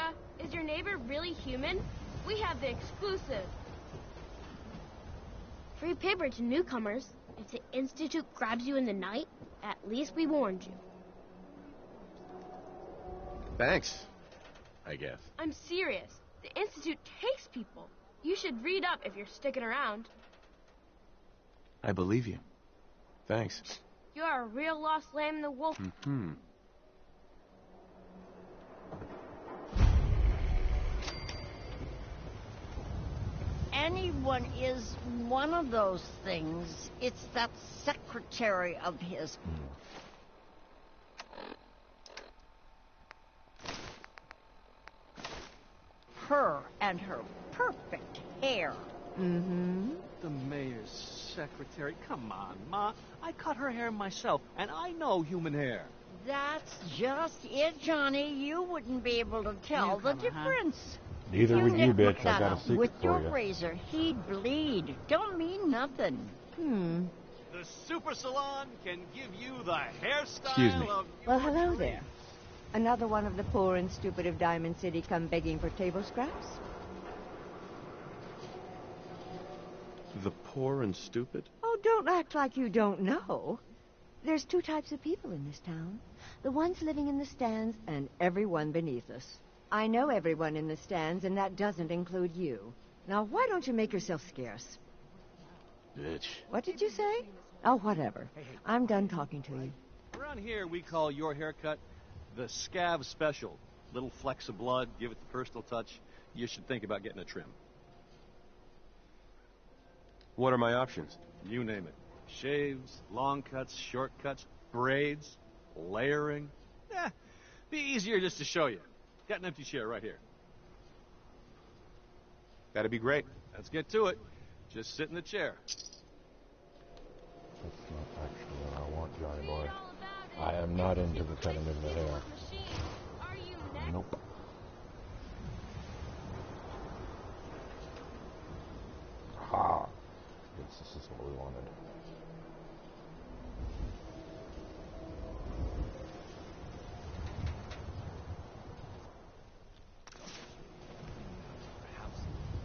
Rebecca, is your neighbor really human? We have the exclusive. Free paper to newcomers. If the Institute grabs you in the night, at least we warned you. Thanks, I guess. I'm serious. The Institute takes people. You should read up if you're sticking around. I believe you. Thanks. You are a real lost lamb in the wolf. Mm-hmm. Anyone is one of those things. It's that secretary of his. Her and her perfect hair. Mm-hmm. The mayor's secretary. Come on, Ma. I cut her hair myself, and I know human hair. That's just it, Johnny. You wouldn't be able to tell the difference. Neither would you, bitch. I That got a up secret with for your you. razor, he'd bleed. Don't mean nothing. The Super Salon can give you the hairstyle Excuse me. of... Well, hello there. Another one of the poor and stupid of Diamond City come begging for table scraps? The poor and stupid? Oh, don't act like you don't know. There's two types of people in this town. The ones living in the stands and everyone beneath us. I know everyone in the stands, and that doesn't include you. Now, why don't you make yourself scarce? Bitch. What did you say? Oh, whatever. I'm done talking to you. Around here, we call your haircut the scab special. Little flecks of blood, give it the personal touch. You should think about getting a trim. What are my options? You name it. Shaves, long cuts, short cuts, braids, layering. Be easier just to show you. Got an empty chair right here. That'd be great. Let's get to it. Just sit in the chair. That's not actually what I want, Johnny boy. I am not into the cutting of the hair. Nope. Ha! Yes, this is what we wanted.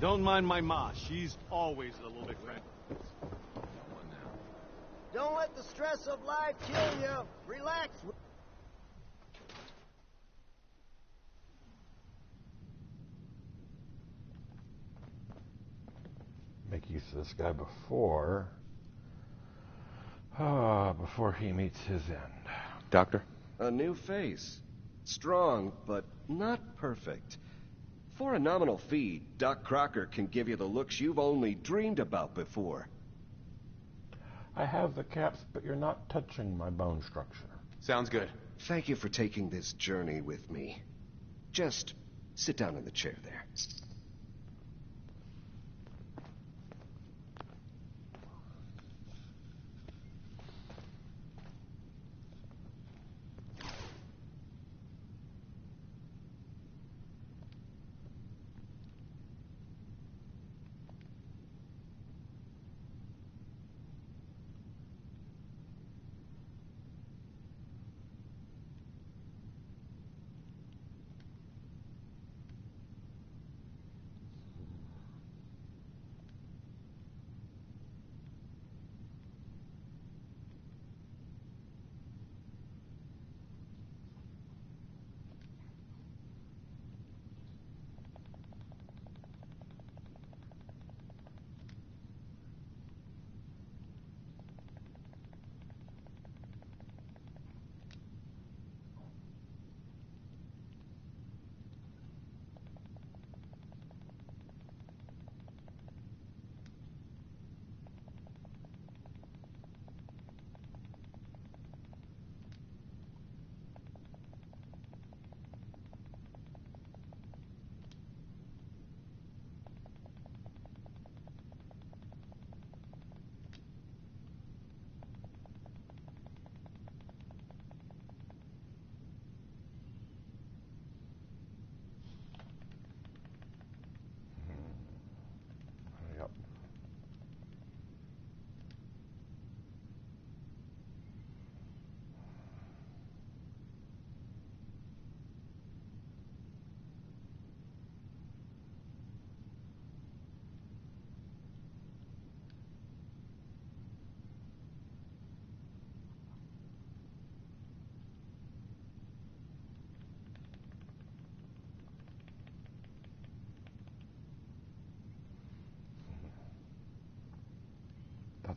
Don't mind my ma. She's always a little bit frantic. Don't let the stress of life kill you. Relax. Make use of this guy before he meets his end. Doctor? A new face. Strong, but not perfect. For a nominal fee, Doc Crocker can give you the looks you've only dreamed about before. I have the caps, but you're not touching my bone structure. Sounds good. Thank you for taking this journey with me. Just sit down in the chair there.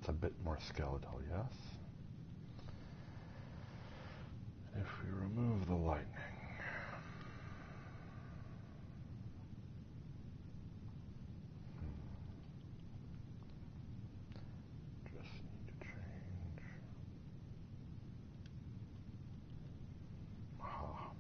That's a bit more skeletal, yes? If we remove the lightning... Just need to change... Aha.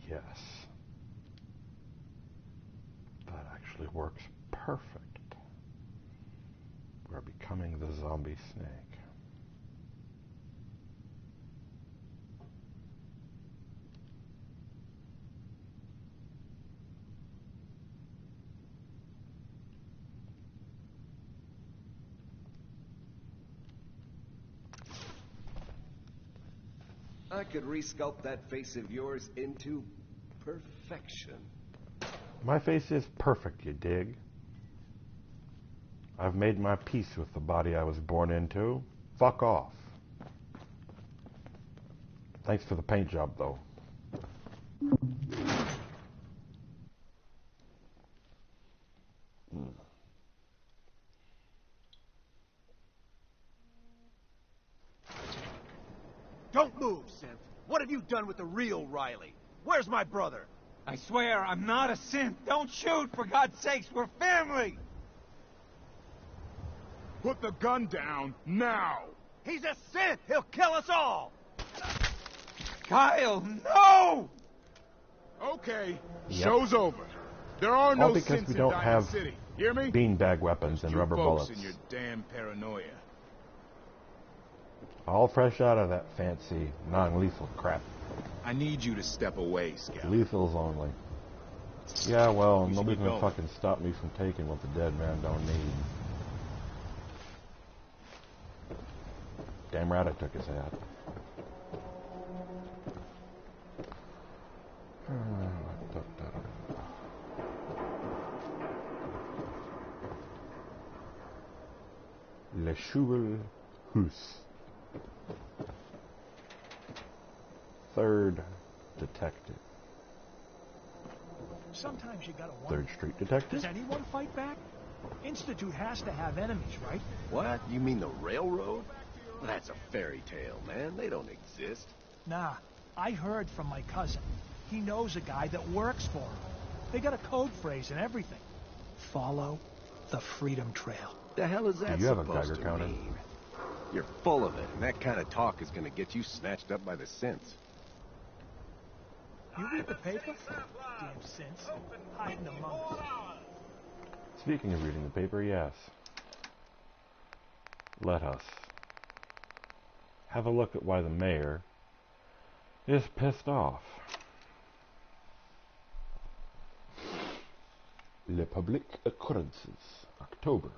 Yes. That actually works perfect. We're becoming the zombie snake. I could resculpt that face of yours into perfection. My face is perfect, you dig? I've made my peace with the body I was born into. Fuck off. Thanks for the paint job, though. Don't move, Synth. What have you done with the real Riley? Where's my brother? I swear I'm not a synth. Don't shoot, for God's sakes. We're family. Put the gun down, now! He's a synth! He'll kill us all! Kyle, no! Okay, Yep. show's over. There are no All because synths we in don't Diamond have City. Hear me? beanbag weapons and You rubber folks bullets. and your damn paranoia. All fresh out of that fancy, non-lethal crap. I need you to step away, Scout. Lethals only. Yeah, well, We should nobody's be gonna going. fucking stop me from taking what the dead man don't need. Damn right I took his hat. Le Cheval Hus. Third detective. Sometimes you gotta wonder. Third Street detective? Does anyone fight back? Institute has to have enemies, right? What? You mean the railroad? That's a fairy tale, man. They don't exist. Nah, I heard from my cousin. He knows a guy that works for him. They got a code phrase and everything. Follow the Freedom Trail. The hell is that Do you have a supposed Geiger to counter? mean? You're full of it, and that kind of talk is going to get you snatched up by the synths. You read the paper? Damn sense. Hiding among us. Speaking of reading the paper, yes. Let us have a look at why the mayor is pissed off. Le Public Occurrences, October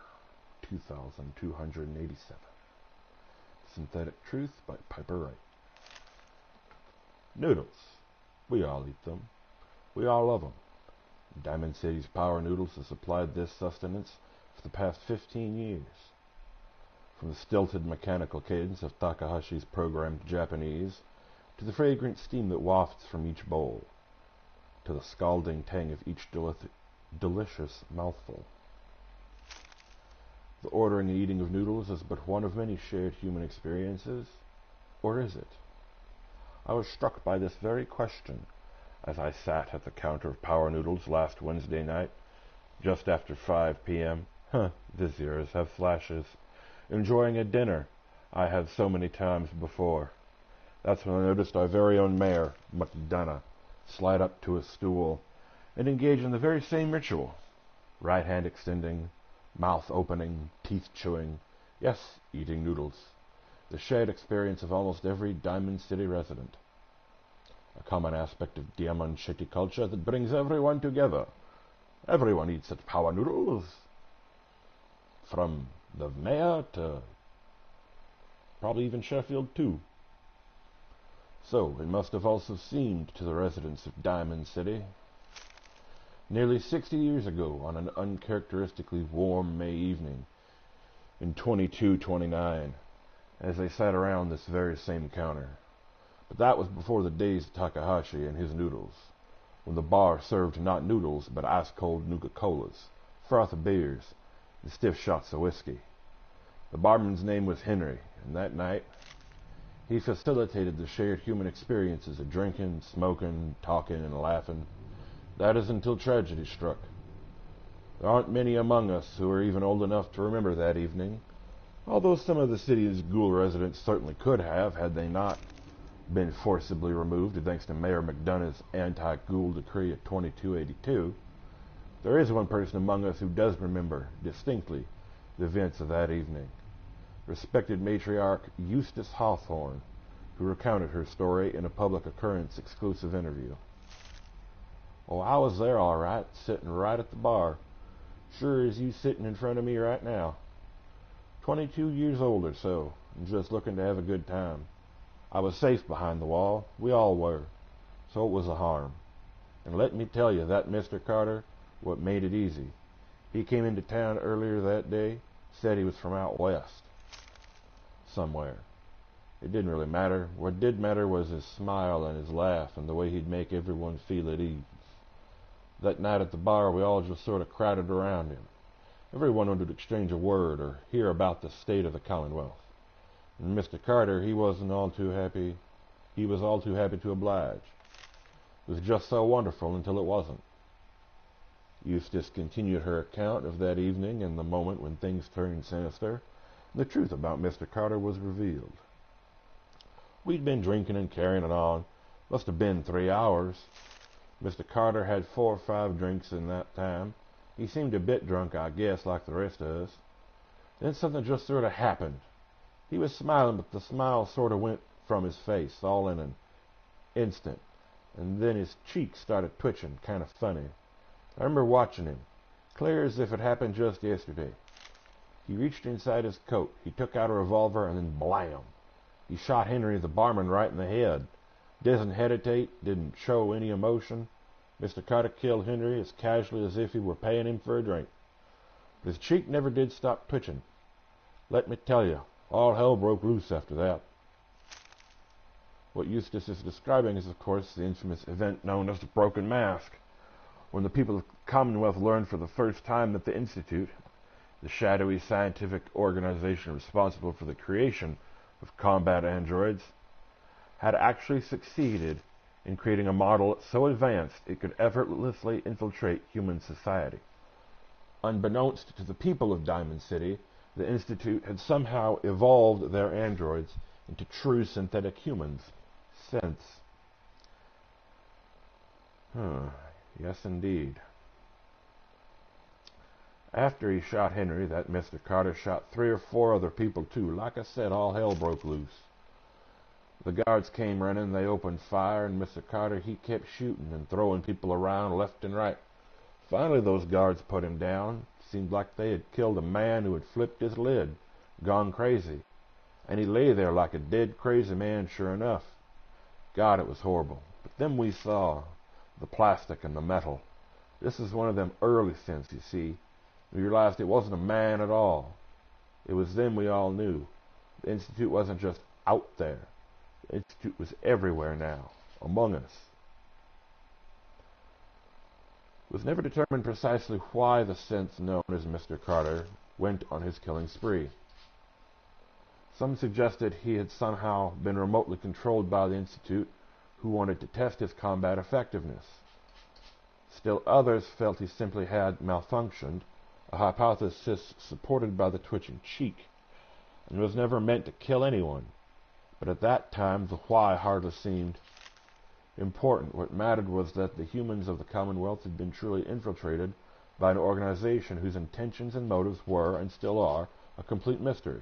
2287. Synthetic Truth by Piper Wright. Noodles. We all eat them. We all love them. Diamond City's Power Noodles has supplied this sustenance for the past 15 years. From the stilted mechanical cadence of Takahashi's programmed Japanese, to the fragrant steam that wafts from each bowl, to the scalding tang of each delicious mouthful. The ordering and eating of noodles is but one of many shared human experiences, or is it? I was struck by this very question as I sat at the counter of Power Noodles last Wednesday night, just after 5 p.m. Viziers have flashes. Enjoying a dinner I had so many times before. That's when I noticed our very own mayor, McDonough, slide up to a stool and engage in the very same ritual. Right hand extending, mouth opening, teeth chewing, yes, eating noodles. The shared experience of almost every Diamond City resident. A common aspect of Diamond City culture that brings everyone together. Everyone eats at Power Noodles. From the mayor to probably even Sheffield too. So it must have also seemed to the residents of Diamond City. Nearly 60 years ago, on an uncharacteristically warm May evening in 2229, as they sat around this very same counter, But that was before the days of Takahashi and his noodles, when the bar served not noodles but ice-cold Nuka-Colas, frothy beers, and stiff shots of whiskey. The barman's name was Henry, and that night he facilitated the shared human experiences of drinking, smoking, talking, and laughing. That is until tragedy struck. There aren't many among us who are even old enough to remember that evening, although some of the city's ghoul residents certainly could have, had they not been forcibly removed thanks to Mayor McDonough's anti-ghoul decree of 2282. There is one person among us who does remember distinctly the events of that evening. Respected matriarch Eustace Hawthorne, who recounted her story in a public occurrence exclusive interview. "Oh, I was there all right, sitting right at the bar, sure as you sitting in front of me right now. 22 years old or so, and just looking to have a good time. I was safe behind the wall, we all were, so it was a harm. And let me tell you, that Mr. Carter, what made it easy. He came into town earlier that day, said he was from out west. Somewhere. It didn't really matter. What did matter was his smile and his laugh and the way he'd make everyone feel at ease. That night at the bar, we all just sort of crowded around him. Everyone wanted to exchange a word or hear about the state of the Commonwealth. And Mr. Carter, he was all too happy to oblige. It was just so wonderful until it wasn't. Eustace continued her account of that evening and the moment when things turned sinister, and the truth about Mr. Carter was revealed. We'd been drinking and carrying it on. Must have been 3 hours. Mr. Carter had 4 or 5 drinks in that time. He seemed a bit drunk, I guess, like the rest of us. Then something just sort of happened. He was smiling, but the smile sort of went from his face, all in an instant. And then his cheeks started twitching, kind of funny. I remember watching him, clear as if it happened just yesterday. He reached inside his coat. He took out a revolver, and then blam! He shot Henry, the barman, right in the head. Didn't hesitate, didn't show any emotion. Mr. Carter killed Henry as casually as if he were paying him for a drink. But his cheek never did stop twitching. Let me tell you, all hell broke loose after that. What Eustace is describing is, of course, the infamous event known as the Broken Mask, when the people of the Commonwealth learned for the first time that the Institute, the shadowy scientific organization responsible for the creation of combat androids, had actually succeeded in creating a model so advanced it could effortlessly infiltrate human society. Unbeknownst to the people of Diamond City, the Institute had somehow evolved their androids into true synthetic humans. Since. Yes, indeed. After he shot Henry, that Mr. Carter shot 3 or 4 other people, too. Like I said, all hell broke loose. The guards came running, they opened fire, and Mr. Carter, he kept shooting and throwing people around left and right. Finally, those guards put him down. Seemed like they had killed a man who had flipped his lid, gone crazy. And he lay there like a dead crazy man, sure enough. God, it was horrible. But then we saw the plastic and the metal. This is one of them early synths, you see. We realized it wasn't a man at all. It was then we all knew. The Institute wasn't just out there. The Institute was everywhere now, among us. It was never determined precisely why the synth known as Mr. Carter went on his killing spree. Some suggested he had somehow been remotely controlled by the Institute, who wanted to test his combat effectiveness. Still others felt he simply had malfunctioned, a hypothesis supported by the twitching cheek, and was never meant to kill anyone. But at that time, the why hardly seemed important. What mattered was that the humans of the Commonwealth had been truly infiltrated by an organization whose intentions and motives were, and still are, a complete mystery,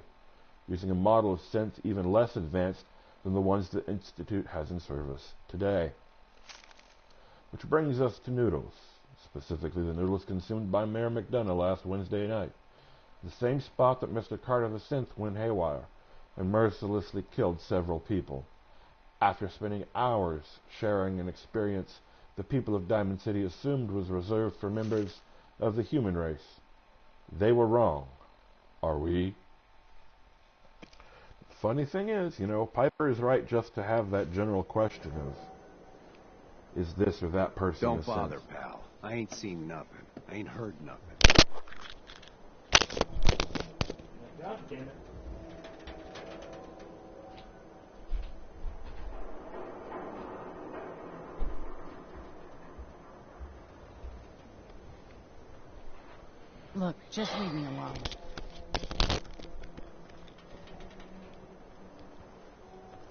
using a model of sense even less advanced than the ones the Institute has in service today. Which brings us to noodles, specifically the noodles consumed by Mayor McDonough last Wednesday night, the same spot that Mr. Carter the Synth went haywire and mercilessly killed several people, after spending hours sharing an experience the people of Diamond City assumed was reserved for members of the human race. They were wrong. Are we? Funny thing is, you know, Piper is right just to have that general question of, is this or that person Don't a bother, synth? pal. I ain't seen nothing. I ain't heard nothing. God damn it. Look, just leave me alone.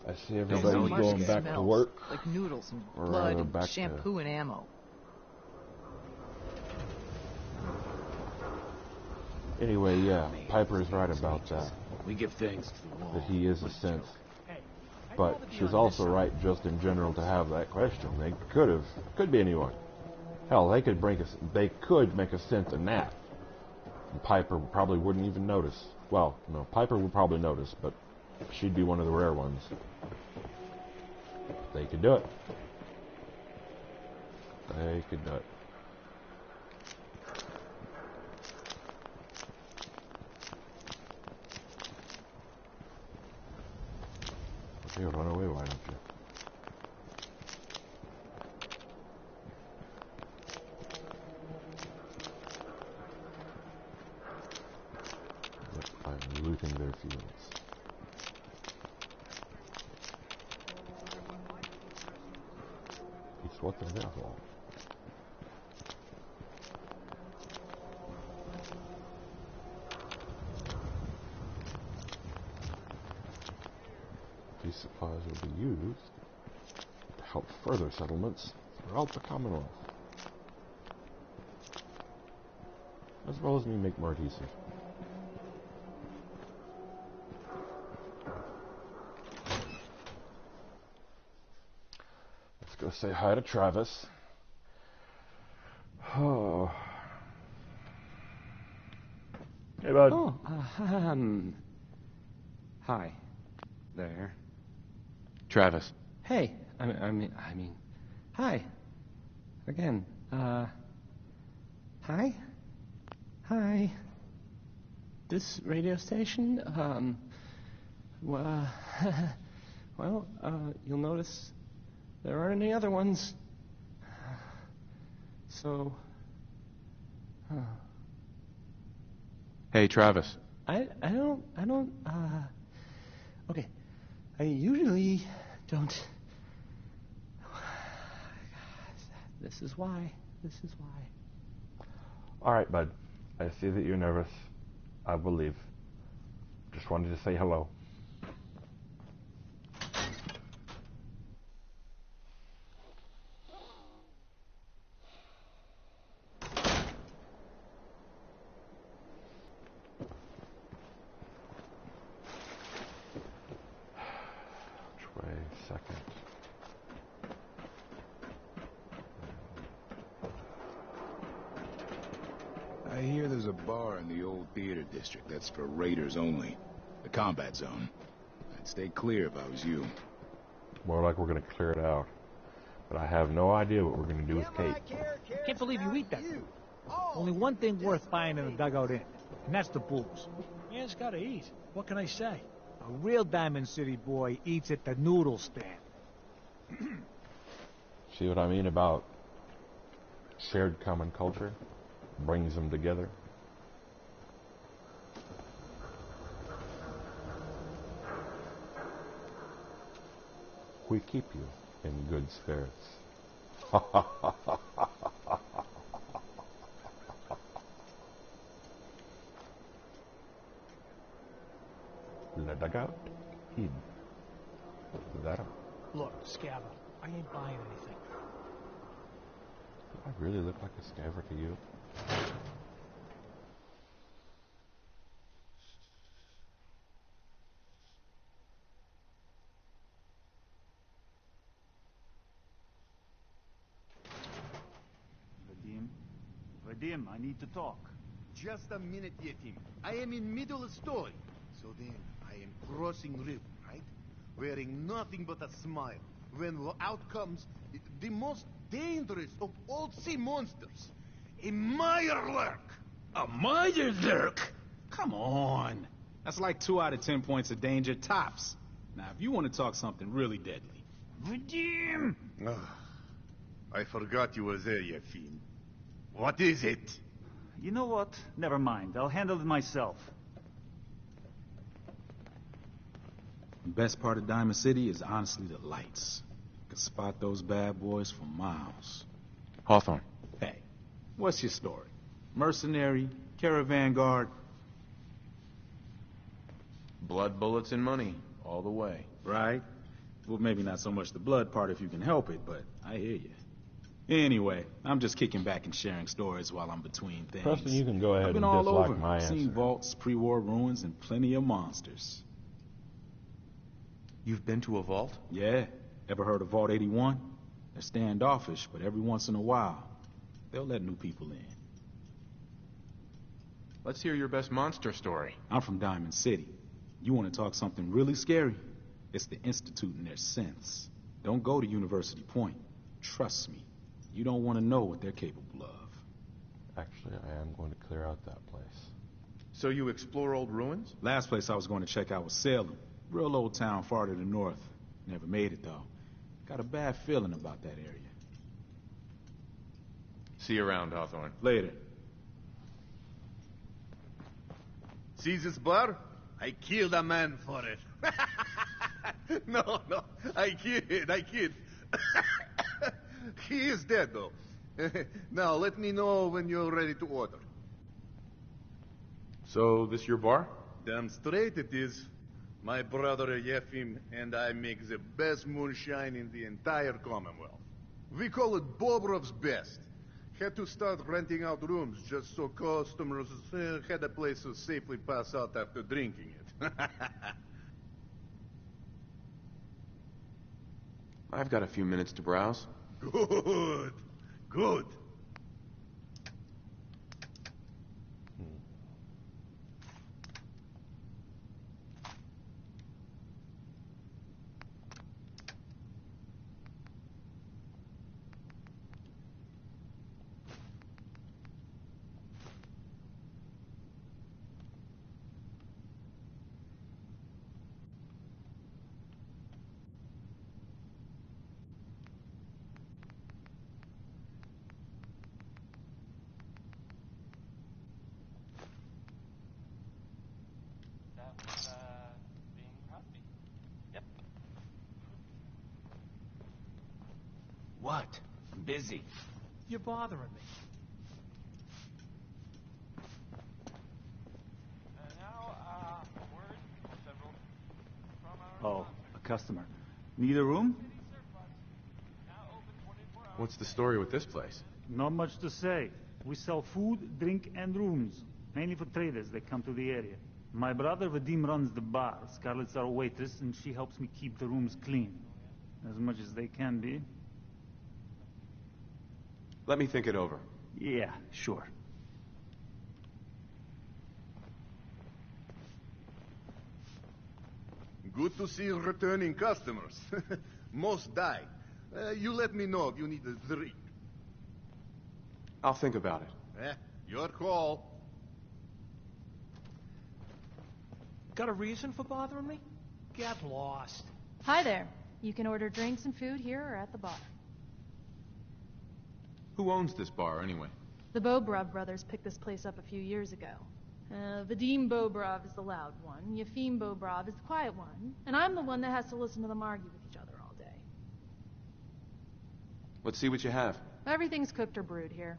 I see everybody's going back to work. Like noodles and Or blood rather and back shampoo and ammo. Anyway, yeah, Piper is right about that. We give thanks to the wall. That he is a synth. But she's also right just in general to have that question. They could be anyone. Hell, they could make a synth a nap. And Piper probably wouldn't even notice. Well, no, Piper would probably notice, but she'd be one of the rare ones. They could do it. They could do it. Okay, run away, why don't you? Yep, I'm looting their fields. It's what they're there for. These supplies will be used to help further settlements throughout the Commonwealth, as well as me make more adhesive. Let's go say hi to Travis. Oh. Hey, bud. Oh, hi there. Travis. Hey, I mean, hi. Again, hi? Hi. This radio station, well, you'll notice there aren't any other ones. So, Hey, Travis. I don't, okay. I usually don't. This is why. Alright, bud. I see that you're nervous. I will leave. Just wanted to say hello. Which way? Second. I hear there's a bar in the old theater district that's for raiders only. The combat zone. I'd stay clear if I was you. More like we're going to clear it out. But I have no idea what we're going to do with Kate. Can't believe you eat that. Only one thing worth buying in the Dugout Inn, and that's the booze. Man's gotta eat. What can I say? A real Diamond City boy eats at the noodle stand. See what I mean about shared common culture? Brings them together. We keep you in good spirits. The Dugout Inn. That Look, Scabba, I ain't buying anything. Do I really look like a scaver to you? Vadim, I need to talk. Just a minute, Yetim. I am in middle of story. So then, I am crossing river, right? Wearing nothing but a smile. When out comes the most dangerous of all sea monsters. A Mirelurk! A Mirelurk? Come on. That's like 2 out of 10 points of danger tops. Now, if you want to talk something really deadly... Vadim! I forgot you were there, you fiend. What is it? You know what? Never mind. I'll handle it myself. The best part of Diamond City is honestly the lights. You can spot those bad boys for miles. Hawthorne. Hey, what's your story? Mercenary? Caravan guard? Blood, bullets, and money. All the way. Right? Well, maybe not so much the blood part if you can help it, but I hear you. Anyway, I'm just kicking back and sharing stories while I'm between things. Preston, you can go ahead I've been and all dislike over. my answer. Seen vaults, pre-war ruins, and plenty of monsters. You've been to a vault? Yeah. Ever heard of Vault 81? They're standoffish, but every once in a while, they'll let new people in. Let's hear your best monster story. I'm from Diamond City. You want to talk something really scary? It's the Institute and their sense. Don't go to University Point. Trust me. You don't want to know what they're capable of. Actually, I am going to clear out that place. So you explore old ruins? Last place I was going to check out was Salem. Real old town far to the north. Never made it, though. Got a bad feeling about that area. See you around, Hawthorne. Later. See this bar? I killed a man for it. No, I kid. He is dead, though. Now, let me know when you're ready to order. So, this your bar? Damn straight it is. My brother Yefim and I make the best moonshine in the entire Commonwealth. We call it Bobrov's Best. Had to start renting out rooms just so customers had a place to safely pass out after drinking it. I've got a few minutes to browse. Good. What? I'm busy. You're bothering me. Oh, a customer. Need a room? What's the story with this place? Not much to say. We sell food, drink, and rooms. Mainly for traders that come to the area. My brother Vadim runs the bar. Scarlett's our waitress, and she helps me keep the rooms clean. As much as they can be. Let me think it over. Yeah, sure. Good to see returning customers. Most die. You let me know if you need a drink. I'll think about it. Your call. Got a reason for bothering me? Get lost. Hi there. You can order drinks and food here or at the bar. Who owns this bar, anyway? The Bobrov brothers picked this place up a few years ago. Vadim Bobrov is the loud one, Yefim Bobrov is the quiet one, and I'm the one that has to listen to them argue with each other all day. Let's see what you have. Everything's cooked or brewed here.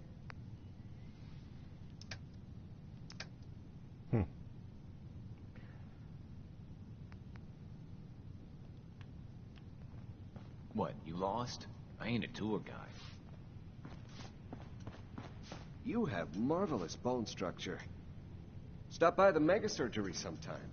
What, you lost? I ain't a tour guide. You have marvelous bone structure. Stop by the mega surgery sometime.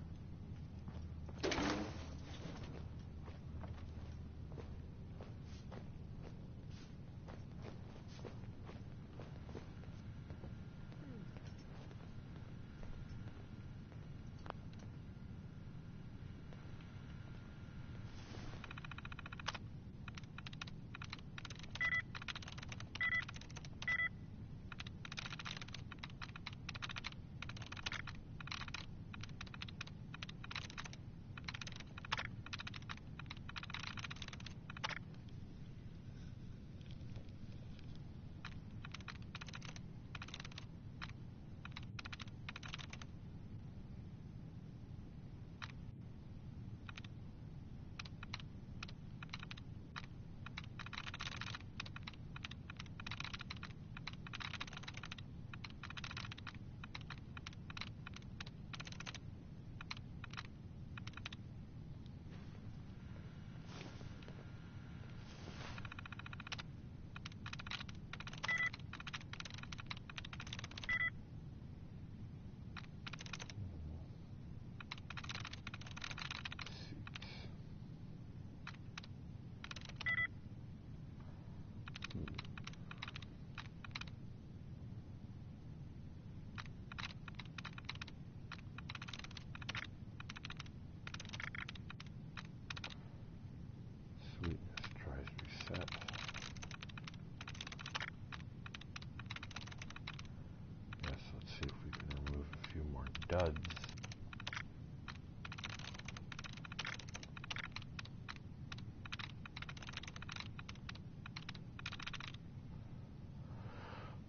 duds.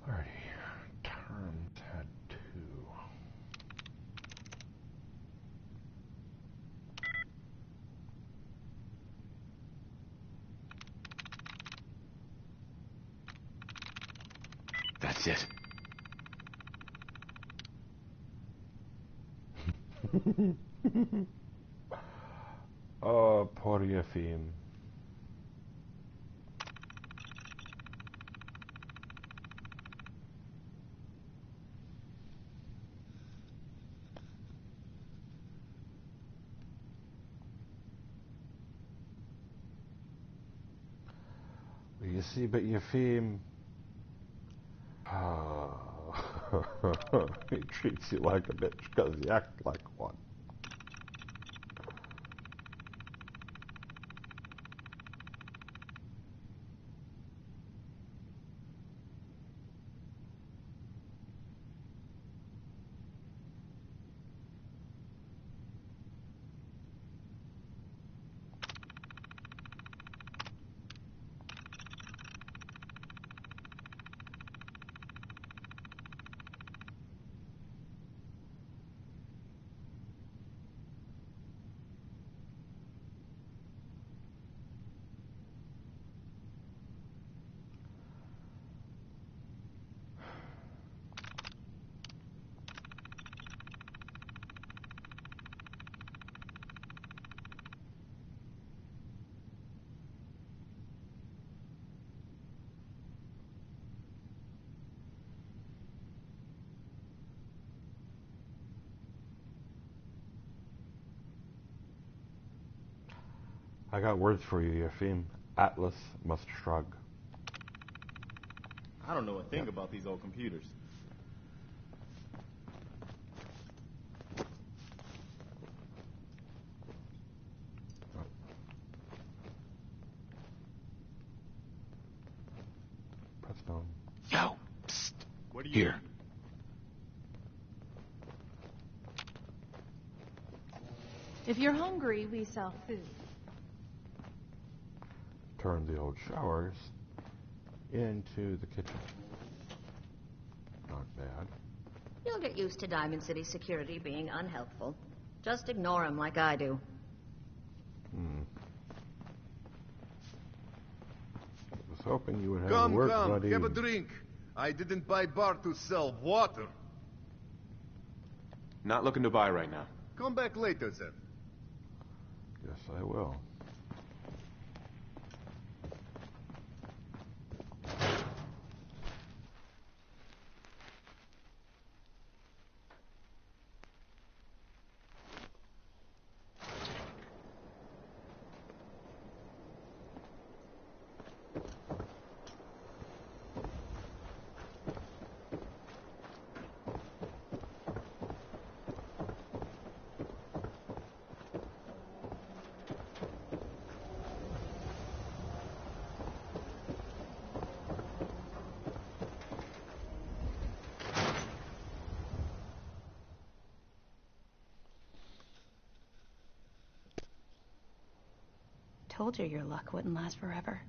Alrighty. Terms had 2. That's it. Oh, poor Yefim. You see, but Yefim... he treats you like a bitch because you act like one. I got words for you, Yefim. Atlas must shrug. I don't know a thing about these old computers. Press down. Yo, psst. What do you Here. need? If you're hungry, we sell food. Turn the old showers into the kitchen. Not bad. You'll get used to Diamond City security being unhelpful. Just ignore them like I do. I was hoping you would have Come, work, come, buddy. have a drink. I didn't buy bar to sell water. Not looking to buy right now. Come back later, then. Yes, I will. Told you your luck wouldn't last forever.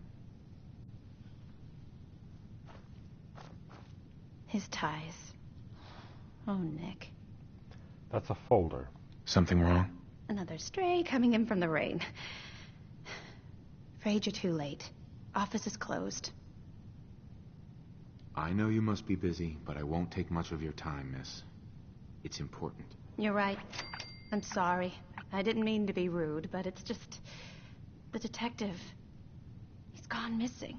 His ties. Oh, Nick. That's a folder. Something wrong? Another stray coming in from the rain. Afraid you're too late. Office is closed. I know you must be busy, but I won't take much of your time, miss. It's important. You're right. I'm sorry. I didn't mean to be rude, but it's just... the detective. He's gone missing.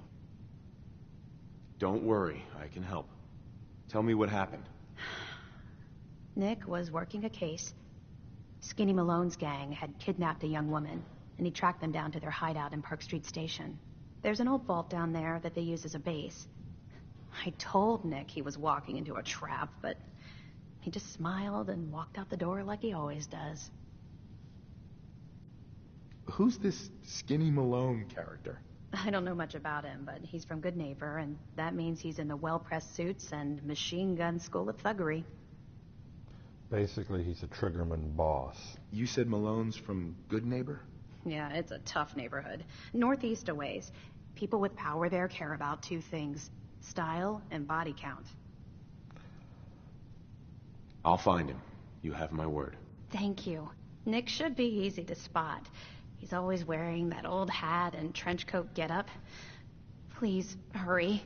Don't worry, I can help. Tell me what happened. Nick was working a case. Skinny Malone's gang had kidnapped a young woman, and he tracked them down to their hideout in Park Street Station. There's an old vault down there that they use as a base. I told Nick he was walking into a trap, but he just smiled and walked out the door like he always does. Who's this Skinny Malone character? I don't know much about him, but he's from Good Neighbor, and that means he's in the well-pressed suits and machine gun school of thuggery. Basically, he's a Triggerman boss. You said Malone's from Good Neighbor? Yeah, it's a tough neighborhood. Northeast a ways. People with power there care about two things: style and body count. I'll find him. You have my word. Thank you. Nick should be easy to spot. He's always wearing that old hat and trench coat getup. Please, hurry.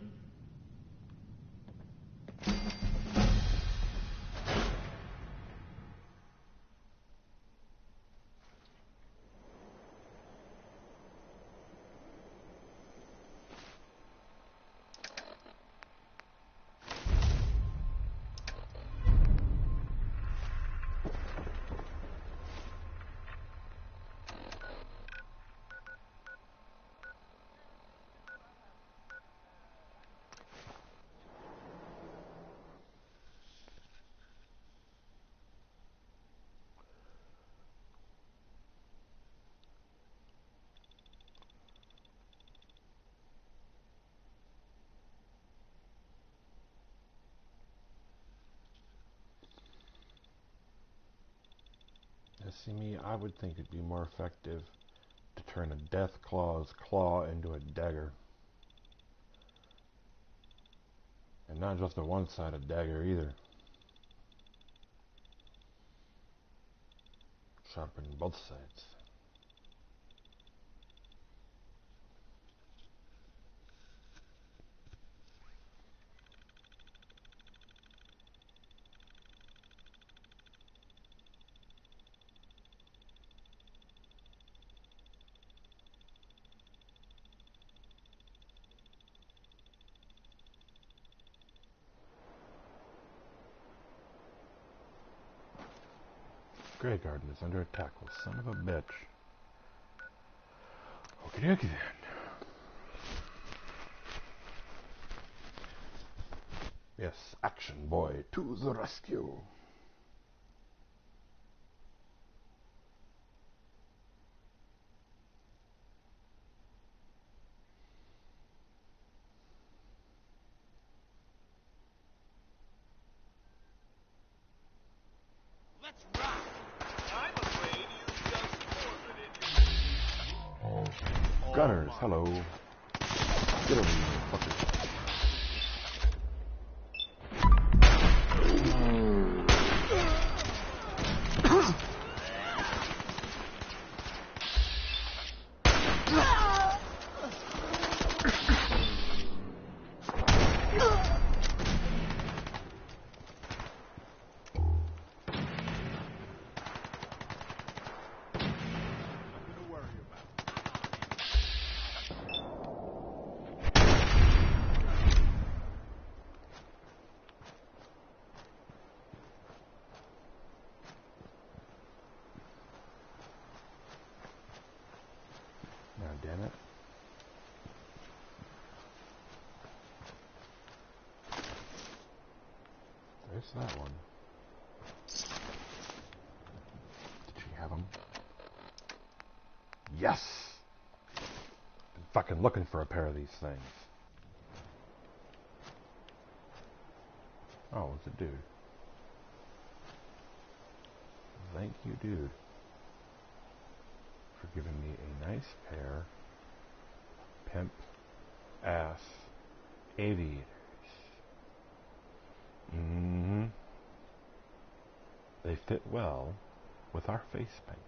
See me, I would think it'd be more effective to turn a Death Claw's claw into a dagger. And not just a one-sided dagger either. Sharpen both sides. Grey Garden is under attack. Well, son of a bitch. Okie dokie then. Yes, action boy to the rescue. Let's rock! I'm afraid you just forfeited your... Gunners, hello. Get over here, fuckers. Now, damn it. There's that one. Did she have him? Yes! Been fucking looking for a pair of these things. Oh, it's a dude. Thank you, dude, for giving me a nice pair pimp ass aviators. They fit well with our face paint.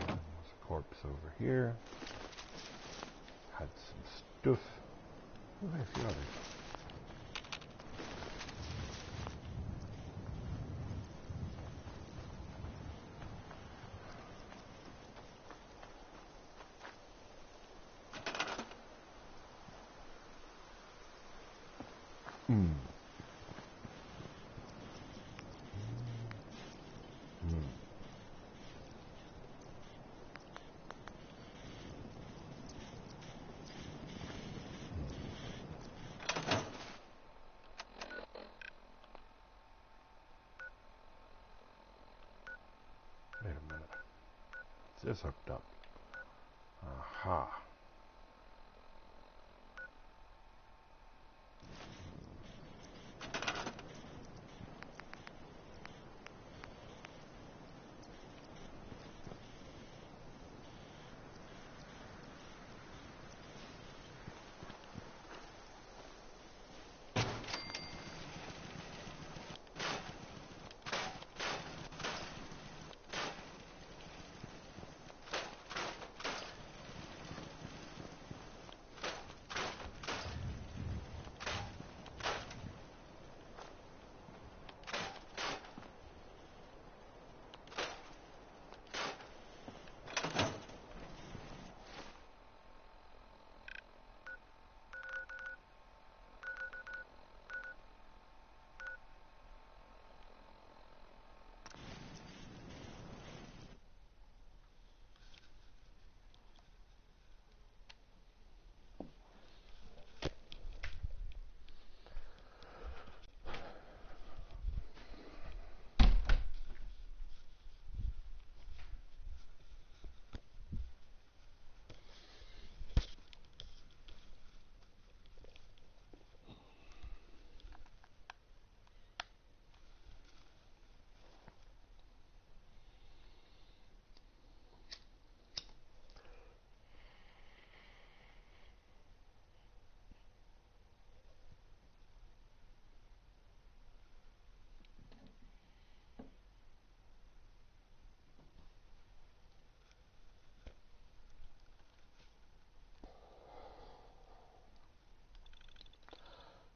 There's a corpse over here. Had some stuff. Oh, a few others. Wait a minute. Is this hooked up? Aha.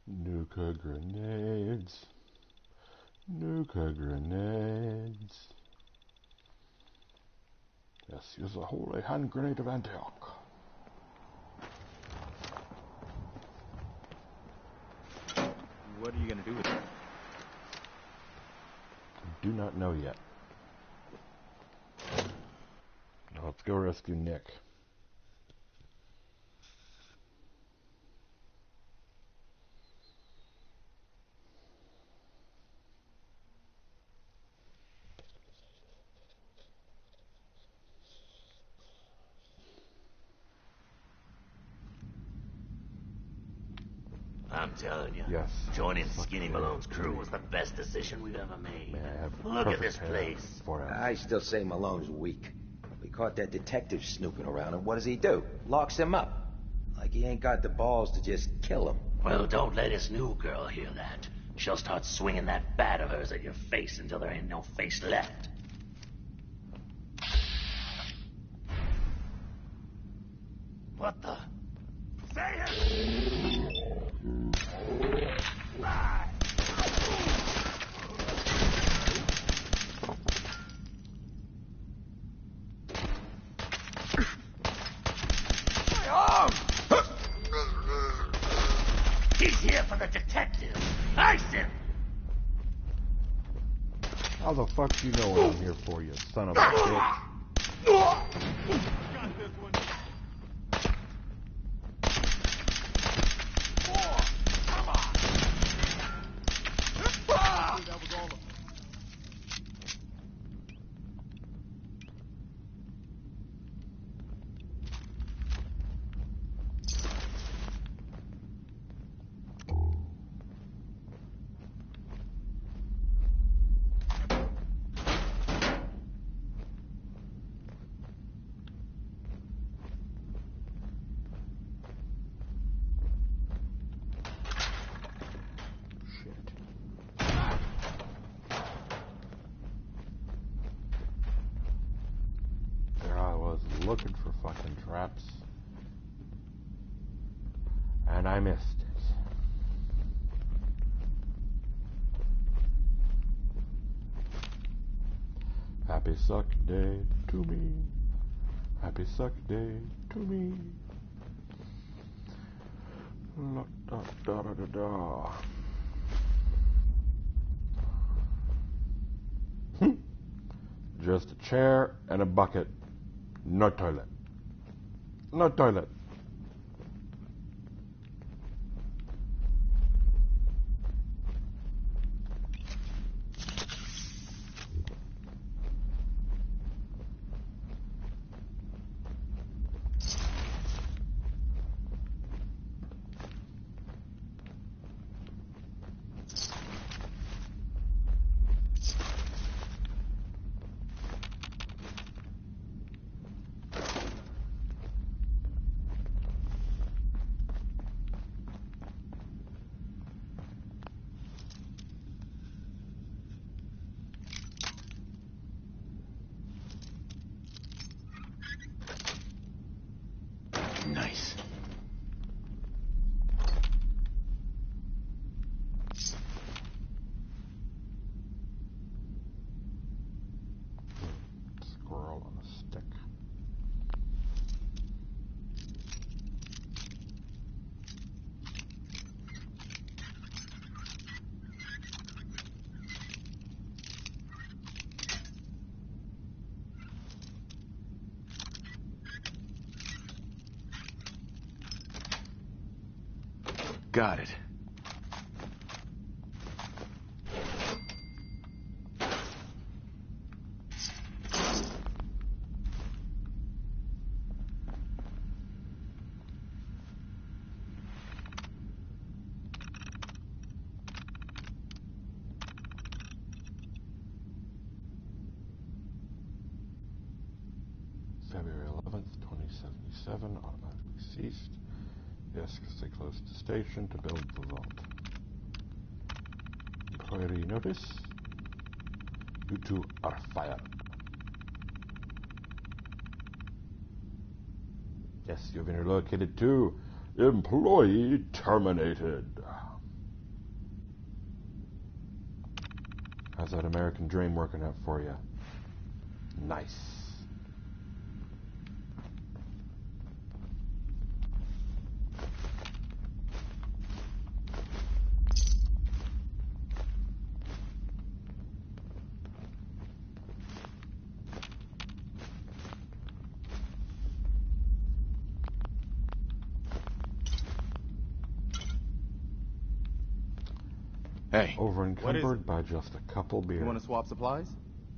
Nuka grenades. Nuka grenades. Yes, use the holy hand grenade of Antioch. What are you gonna do with it? Do not know yet. Now let's go rescue Nick. I'm telling you, yes, joining Skinny Malone's crew was the best decision we've ever made. May I have Look at this place. I still say Malone's weak. We caught that detective snooping around, and what does he do? Locks him up. Like he ain't got the balls to just kill him. Well, don't let his new girl hear that. She'll start swinging that bat of hers at your face until there ain't no face left. What the? Say it! He's here for the detective. Ice him! How the fuck do you know what I'm here for, you son of a bitch? Got this one. Come on. That was all of them. Looking for fucking traps, and I missed it. Happy suck day to me. Happy suck day to me. La da da da da da. Just a chair and a bucket. No toilet. No toilet. Nice. Squirrel on a stick. Got it. February 11th, 2077, automatically ceased. Yes, because they closed the station to build the vault. Employee notice. You two are fired. Yes, you've been relocated to employee terminated. How's that American dream working out for you? Nice. Hey, Over what is encumbered it? by just a couple beers. You want to swap supplies?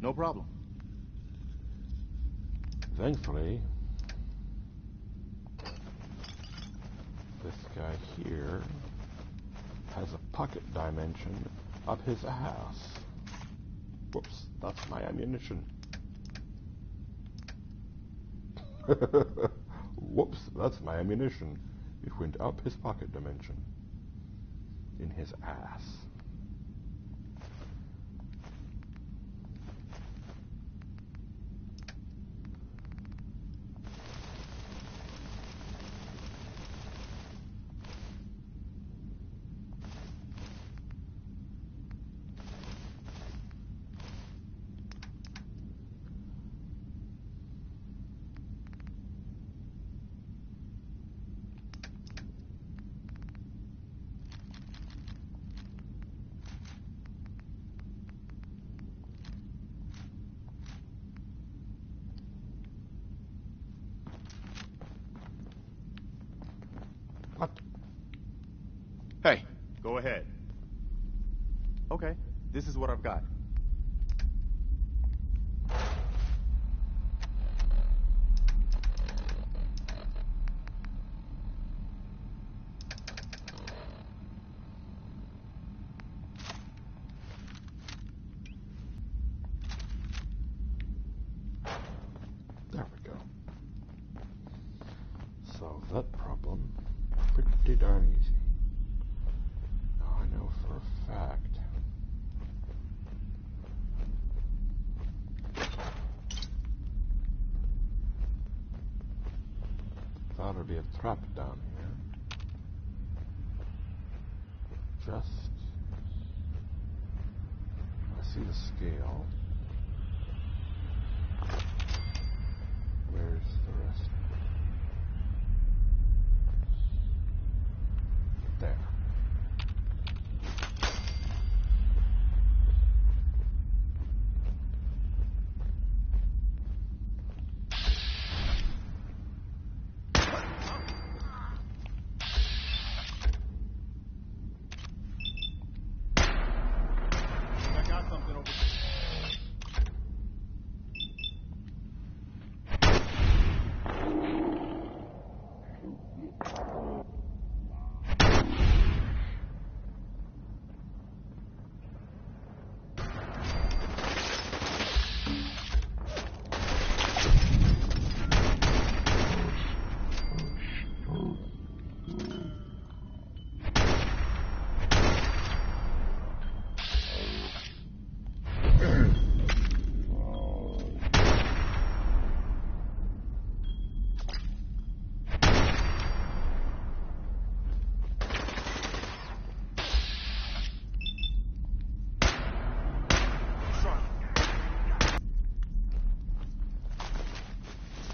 No problem. Thankfully, this guy here has a pocket dimension up his ass. Whoops, that's my ammunition. Whoops, that's my ammunition. It went up his pocket dimension. In his ass. What? Hey, go ahead. Okay, this is what I've got. There we go. Solve that problem pretty darn easy. Now I know for a fact. Thought there'd be a trap down here. Just. I see the scale. Where's the rest? There. I got something over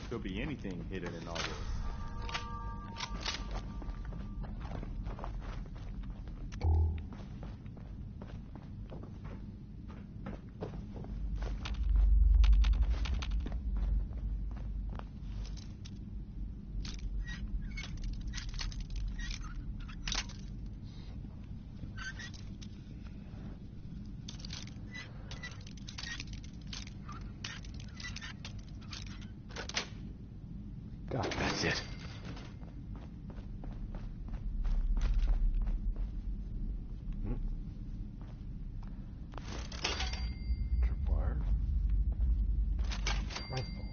Could be anything hidden in all this. That's it. Tripwire. Rifle.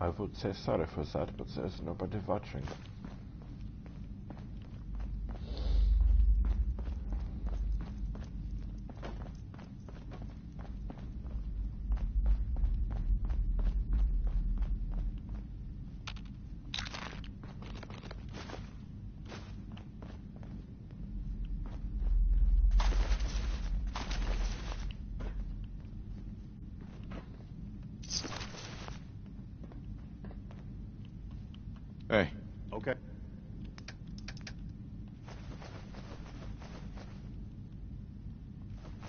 I would say sorry for that, but there's nobody watching. Hey. Okay.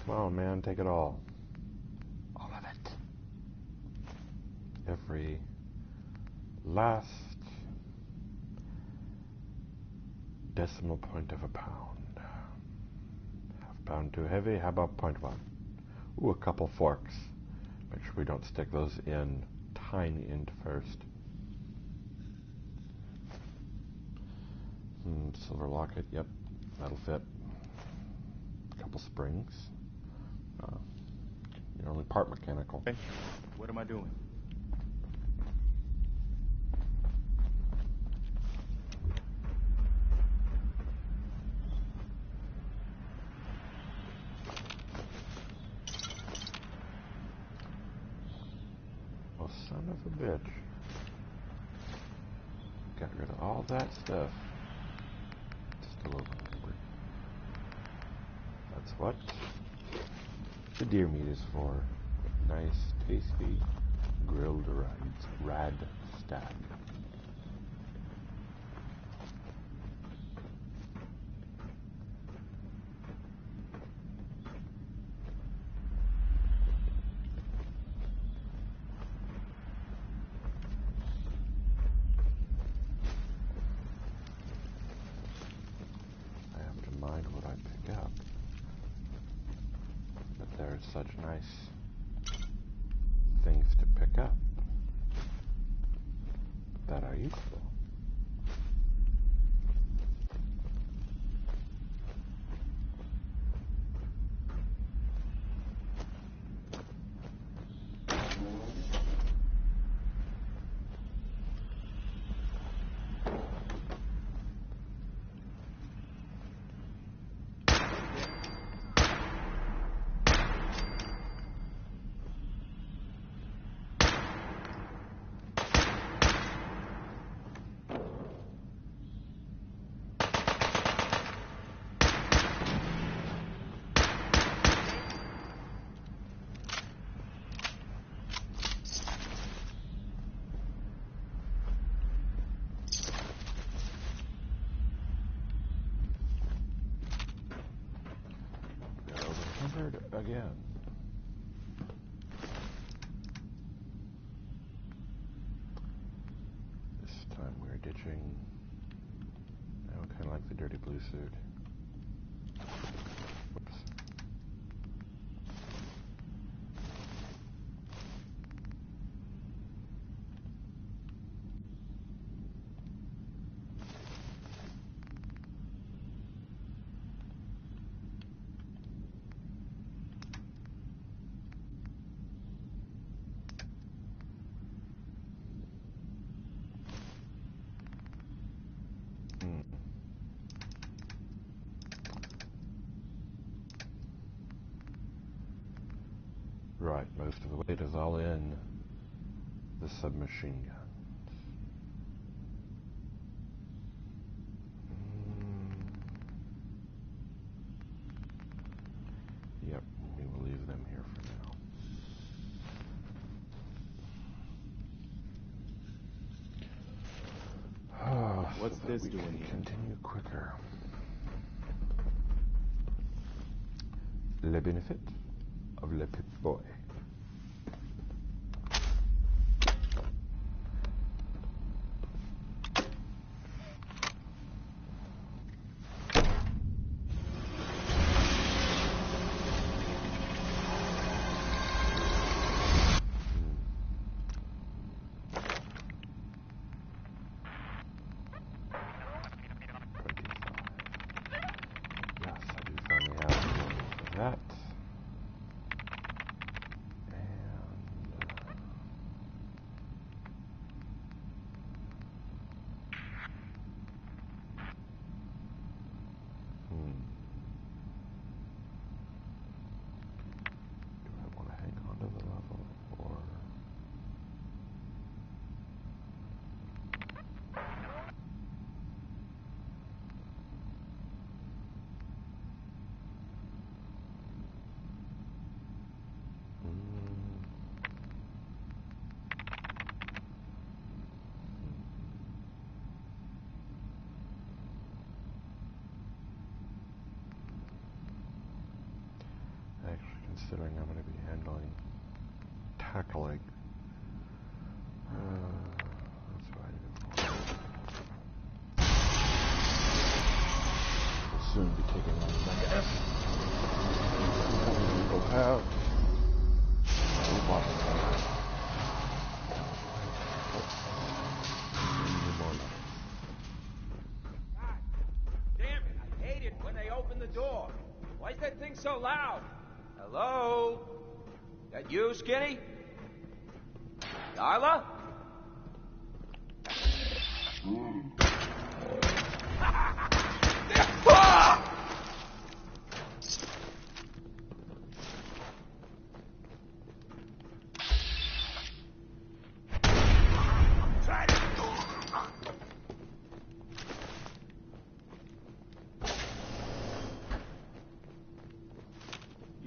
Come on, man, take it all. All of it. Every last decimal point of a pound. Half pound too heavy, how about 0.1? Ooh, a couple forks. Make sure we don't stick those in tiny end first. Silver locket, yep, that'll fit. A couple springs. You're only part mechanical. Hey, what am I doing? Oh, son of a bitch. Got rid of all that stuff. Still over. That's what the deer meat is for. Nice, tasty, grilled rad stack. I have to mind what I pick up. But there's such nice things to pick up that are useful. Again. This time we're ditching. I kind of like the dirty blue suit. Whoops. Right, most of the weight is all in the submachine gun. Yep, we will leave them here for now. What's so this we doing can here? Continue quicker. Le benefit of le pip boy. Yes, I do finally have that. considering I'm going to be handling tackling. That's what I did before. We'll soon be taking on the Mega F. We'll have Damn it, I hate it when they open the door. Why is that thing so loud? Hello? That you, Skinny? Darla?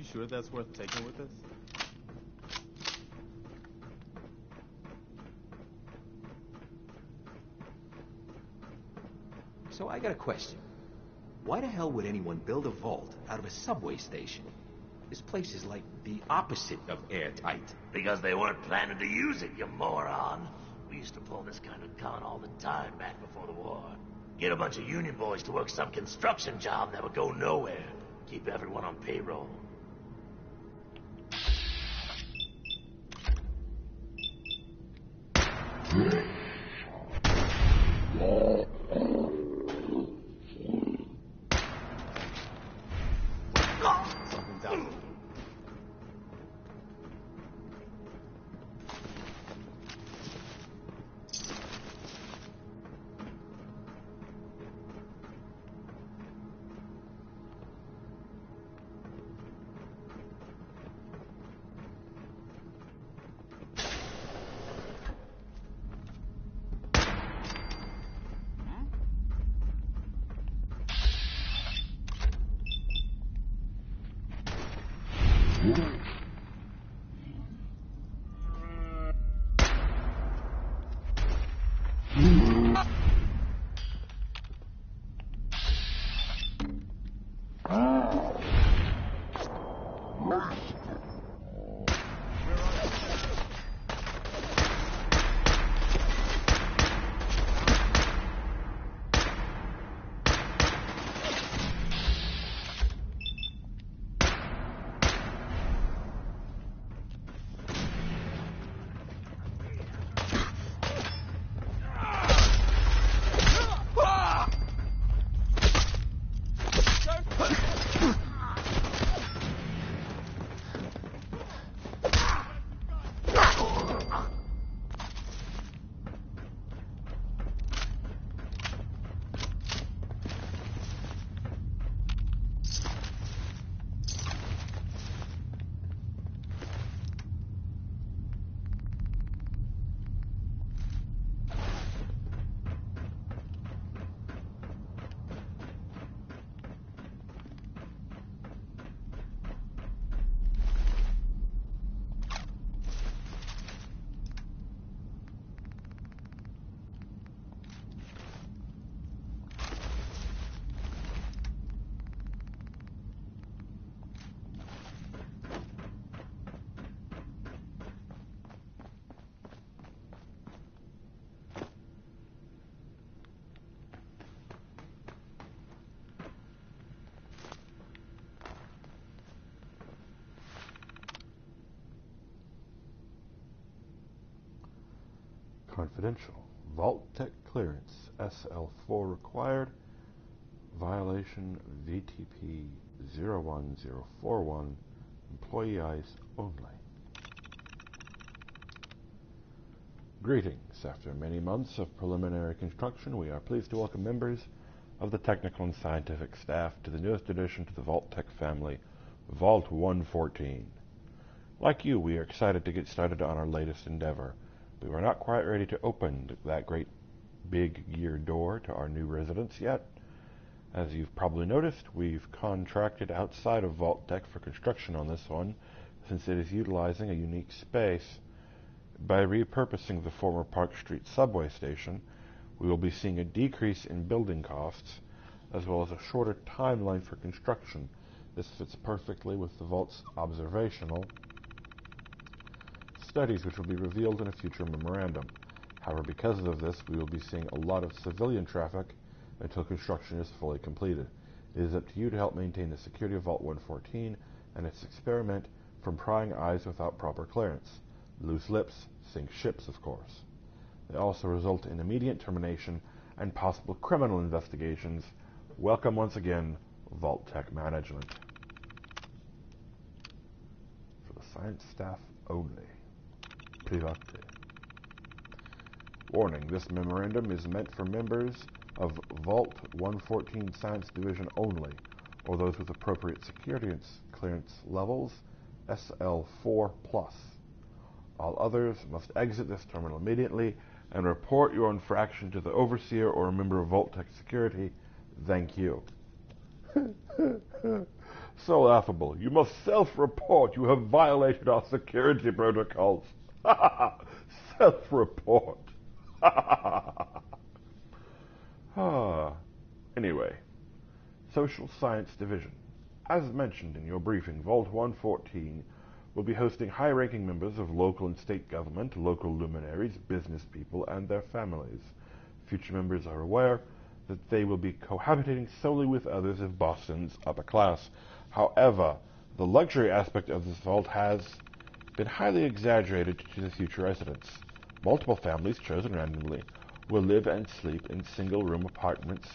You sure that's worth taking with us? So I got a question. Why the hell would anyone build a vault out of a subway station? This place is like the opposite of airtight. Because they weren't planning to use it, you moron. We used to pull this kind of con all the time back before the war. Get a bunch of union boys to work some construction job that would go nowhere. Keep everyone on payroll. Something's out. Confidential. Vault Tech clearance. SL4 required. Violation VTP 01041. Employee eyes only. Greetings. After many months of preliminary construction, we are pleased to welcome members of the technical and scientific staff to the newest addition to the Vault Tech family, Vault 114. Like you, we are excited to get started on our latest endeavor. We were not quite ready to open that great big gear door to our new residence yet. As you've probably noticed, we've contracted outside of Vault Tech for construction on this one, since it is utilizing a unique space. By repurposing the former Park Street subway station, we will be seeing a decrease in building costs, as well as a shorter timeline for construction, This fits perfectly with the Vault's observational studies, which will be revealed in a future memorandum. However, because of this, we will be seeing a lot of civilian traffic until construction is fully completed. It is up to you to help maintain the security of Vault 114 and its experiment from prying eyes without proper clearance. Loose lips sink ships, of course. They also result in immediate termination and possible criminal investigations. Welcome once again, Vault Tech Management. For the science staff only. Private. Warning, this memorandum is meant for members of Vault 114 Science Division only, or those with appropriate security clearance levels, SL4+. All others must exit this terminal immediately and report your infraction to the Overseer or a member of Vault Tech Security. Thank you. So laughable. You must self-report. You have violated our security protocols. Self-report. Anyway, Social Science Division. As mentioned in your briefing, Vault 114 will be hosting high-ranking members of local and state government, local luminaries, business people, and their families. Future members are aware that they will be cohabitating solely with others of Boston's upper class. However, the luxury aspect of this vault has been highly exaggerated to the future residents. Multiple families, chosen randomly, will live and sleep in single-room apartments.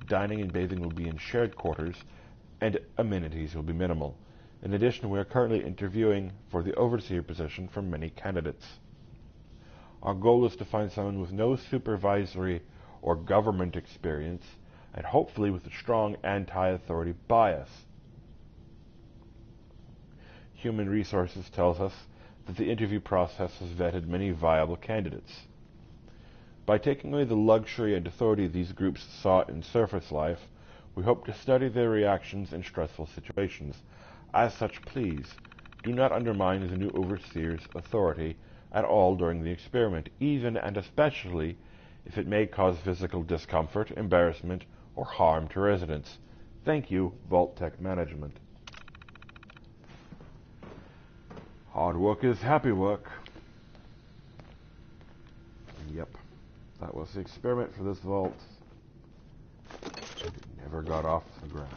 Dining and bathing will be in shared quarters, and amenities will be minimal. In addition, we are currently interviewing for the overseer position from many candidates. Our goal is to find someone with no supervisory or government experience, and hopefully with a strong anti-authority bias. Human Resources tells us that the interview process has vetted many viable candidates. By taking away the luxury and authority these groups sought in surface life, we hope to study their reactions in stressful situations. As such, please, do not undermine the new overseer's authority at all during the experiment, even and especially if it may cause physical discomfort, embarrassment, or harm to residents. Thank you, Vault Tech Management. Hard work is happy work. Yep, that was the experiment for this vault. It never got off the ground.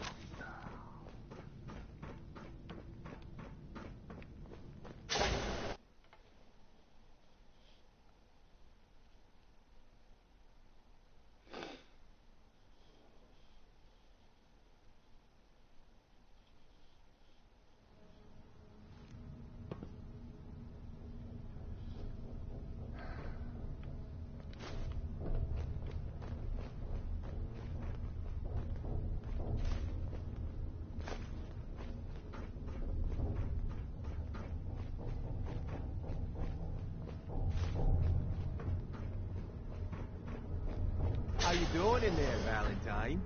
How you doing in there, Valentine?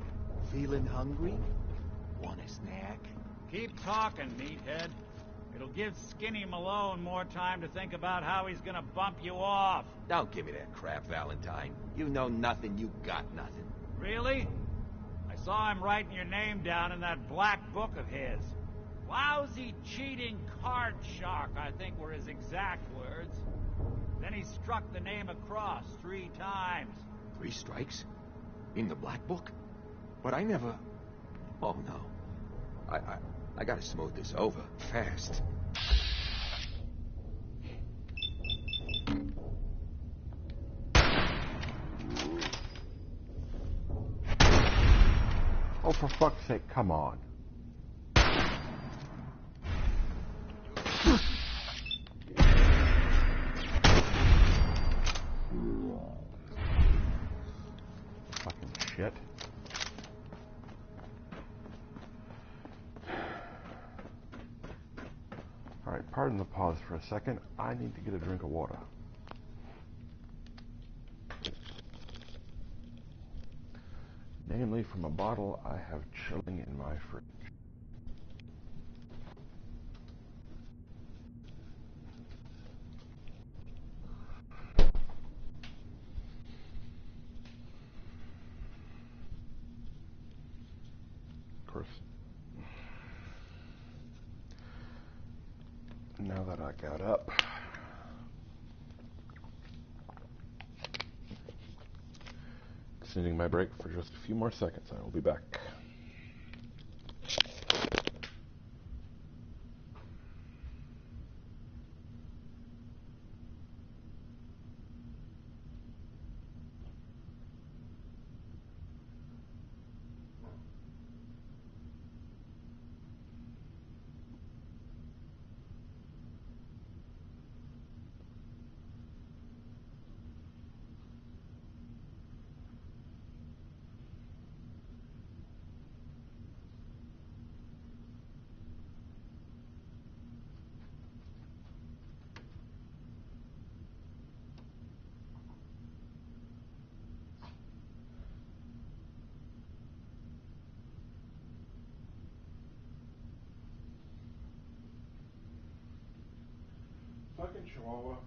Feeling hungry? Want a snack? Keep talking, meathead. It'll give Skinny Malone more time to think about how he's gonna bump you off. Don't give me that crap, Valentine. You know nothing, you got nothing. Really? I saw him writing your name down in that black book of his. Lousy, cheating card shark, I think were his exact words. Then he struck the name across 3 times. 3 strikes? In the black book? But I never... Oh, no. I gotta smooth this over, fast. Oh, for fuck's sake, come on. Fucking shit. Alright, pardon the pause for a second. I need to get a drink of water. Namely, from a bottle I have chilling in my fridge. Of course, Now that I got up. Extending my break for just a few more seconds. I will be back. Fucking Chihuahua.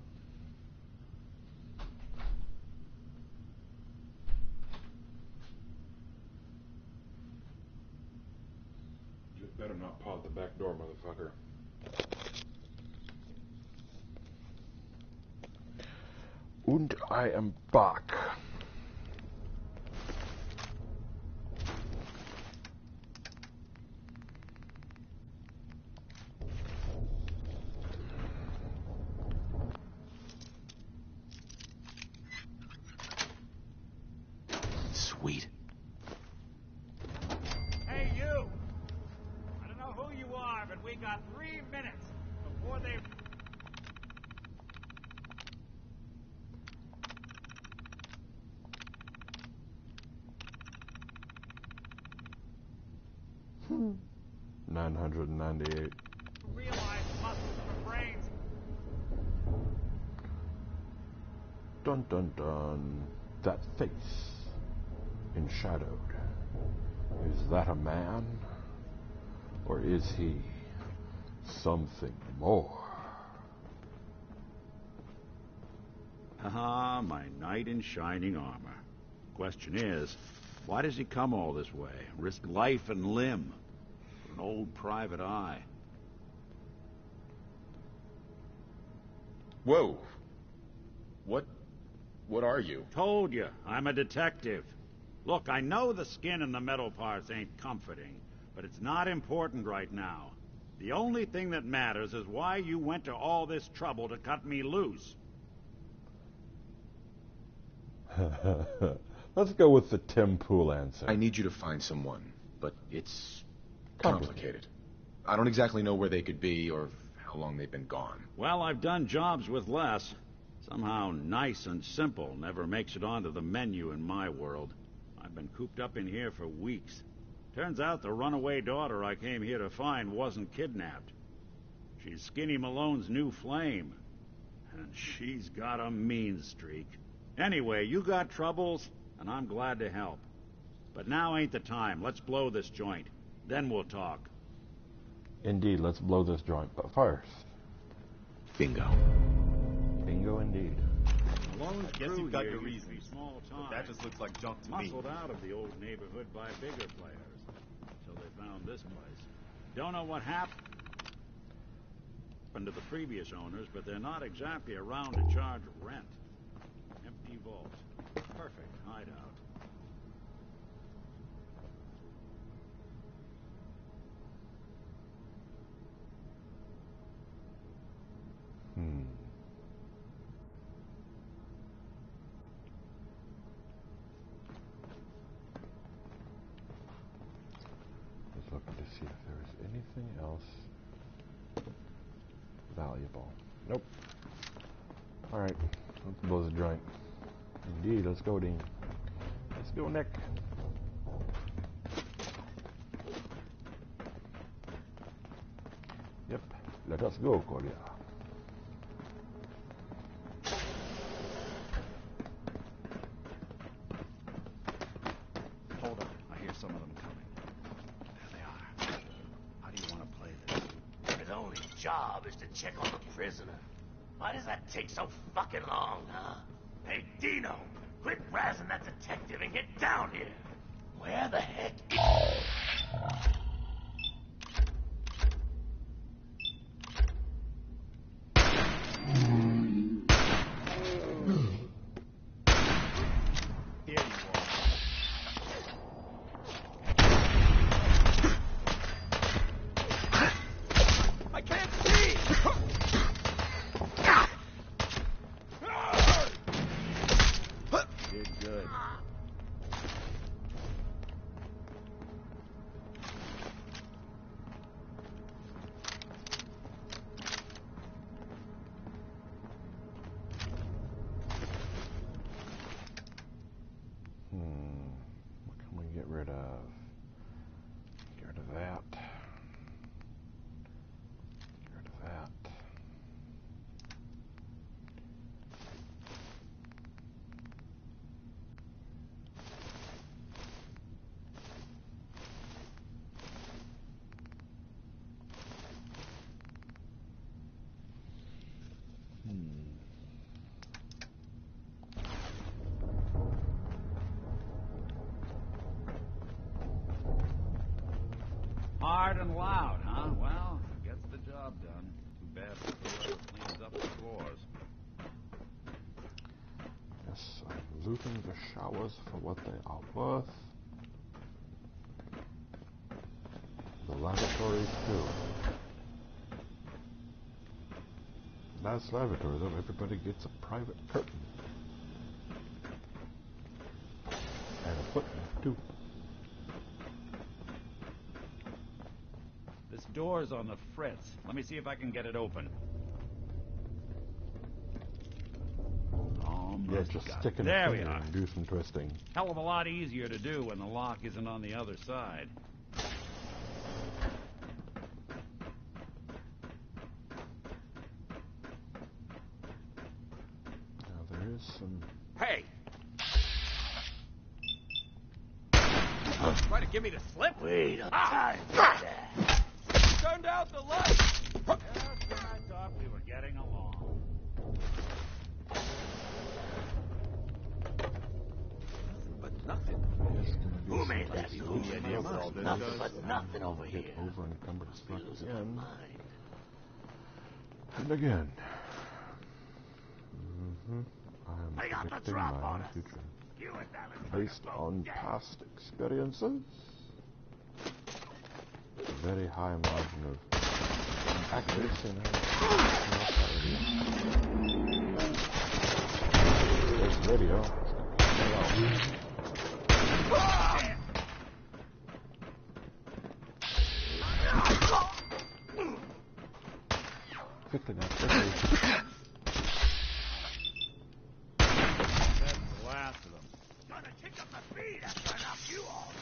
You better not paw at the back door, motherfucker. Und I am back. Sweet. Hey, you! I don't know who you are, but we got 3 minutes before they... Hmm. 998. realize muscles for brains. Dun dun dun. That face. Enshadowed. Is that a man? Or is he something more? Ah, my knight in shining armor. Question is, why does he come all this way? Risk life and limb for an old private eye? Whoa. What are you? Told you, I'm a detective. Look, I know the skin and the metal parts ain't comforting, but it's not important right now. The only thing that matters is why you went to all this trouble to cut me loose. Let's go with the Tim Pool answer. I need you to find someone, but it's complicated. I don't exactly know where they could be or how long they've been gone. Well, I've done jobs with less. Somehow nice and simple never makes it onto the menu in my world. I've been cooped up in here for weeks. Turns out the runaway daughter I came here to find wasn't kidnapped. She's Skinny Malone's new flame. And she's got a mean streak. Anyway, you got troubles, and I'm glad to help. But now ain't the time. Let's blow this joint. Then we'll talk. Indeed, let's blow this joint. But first... Bingo. Bingo indeed. Malone's I guess crew you've got here your used to be reasons, small but time. that just looks like junk to me. Muscled out of the old neighborhood by bigger players. Until they found this place. Don't know what happened to the previous owners, but they're not exactly around to charge rent. Empty vault. Perfect hideout. Just looking to see if there is anything else valuable. Nope. Alright, let's blow the joint. Indeed, let's go, Dean. Let's go, Nick. Yep, let us go, Korea. Hold on. I hear some of them coming. There they are. How do you want to play this? His only job is to check on the prisoner. Why does that take so fucking long, huh? Hey, Dino, quit razzing that detective and get down here. Where the heck is... hard and loud, huh? Well, gets the job done. Too bad for whoever cleans up the floors. Yes, I'm looting the showers for what they are worth. The lavatories too. Last lavatory though, everybody gets a private curtain. And a footnote too. This door's on the fritz. Let me see if I can get it open. Yeah, just stick in there the we finger are. and do some twisting. Hell of a lot easier to do when the lock isn't on the other side. Now there is some... Hey! Try to give me the slip? Wait a time. Turned out the light! Just when I thought we were getting along. But nothing. Who made that illusion? Nothing but nothing over here. Get over encumbered as fuck again. And again. I got the predicting drop my on us. future You and Valentine based on past experiences. A very high margin of accuracy and there's the radio. Quickly now, quickly. That's the last of them. Gonna kick up the speed after I knock you off.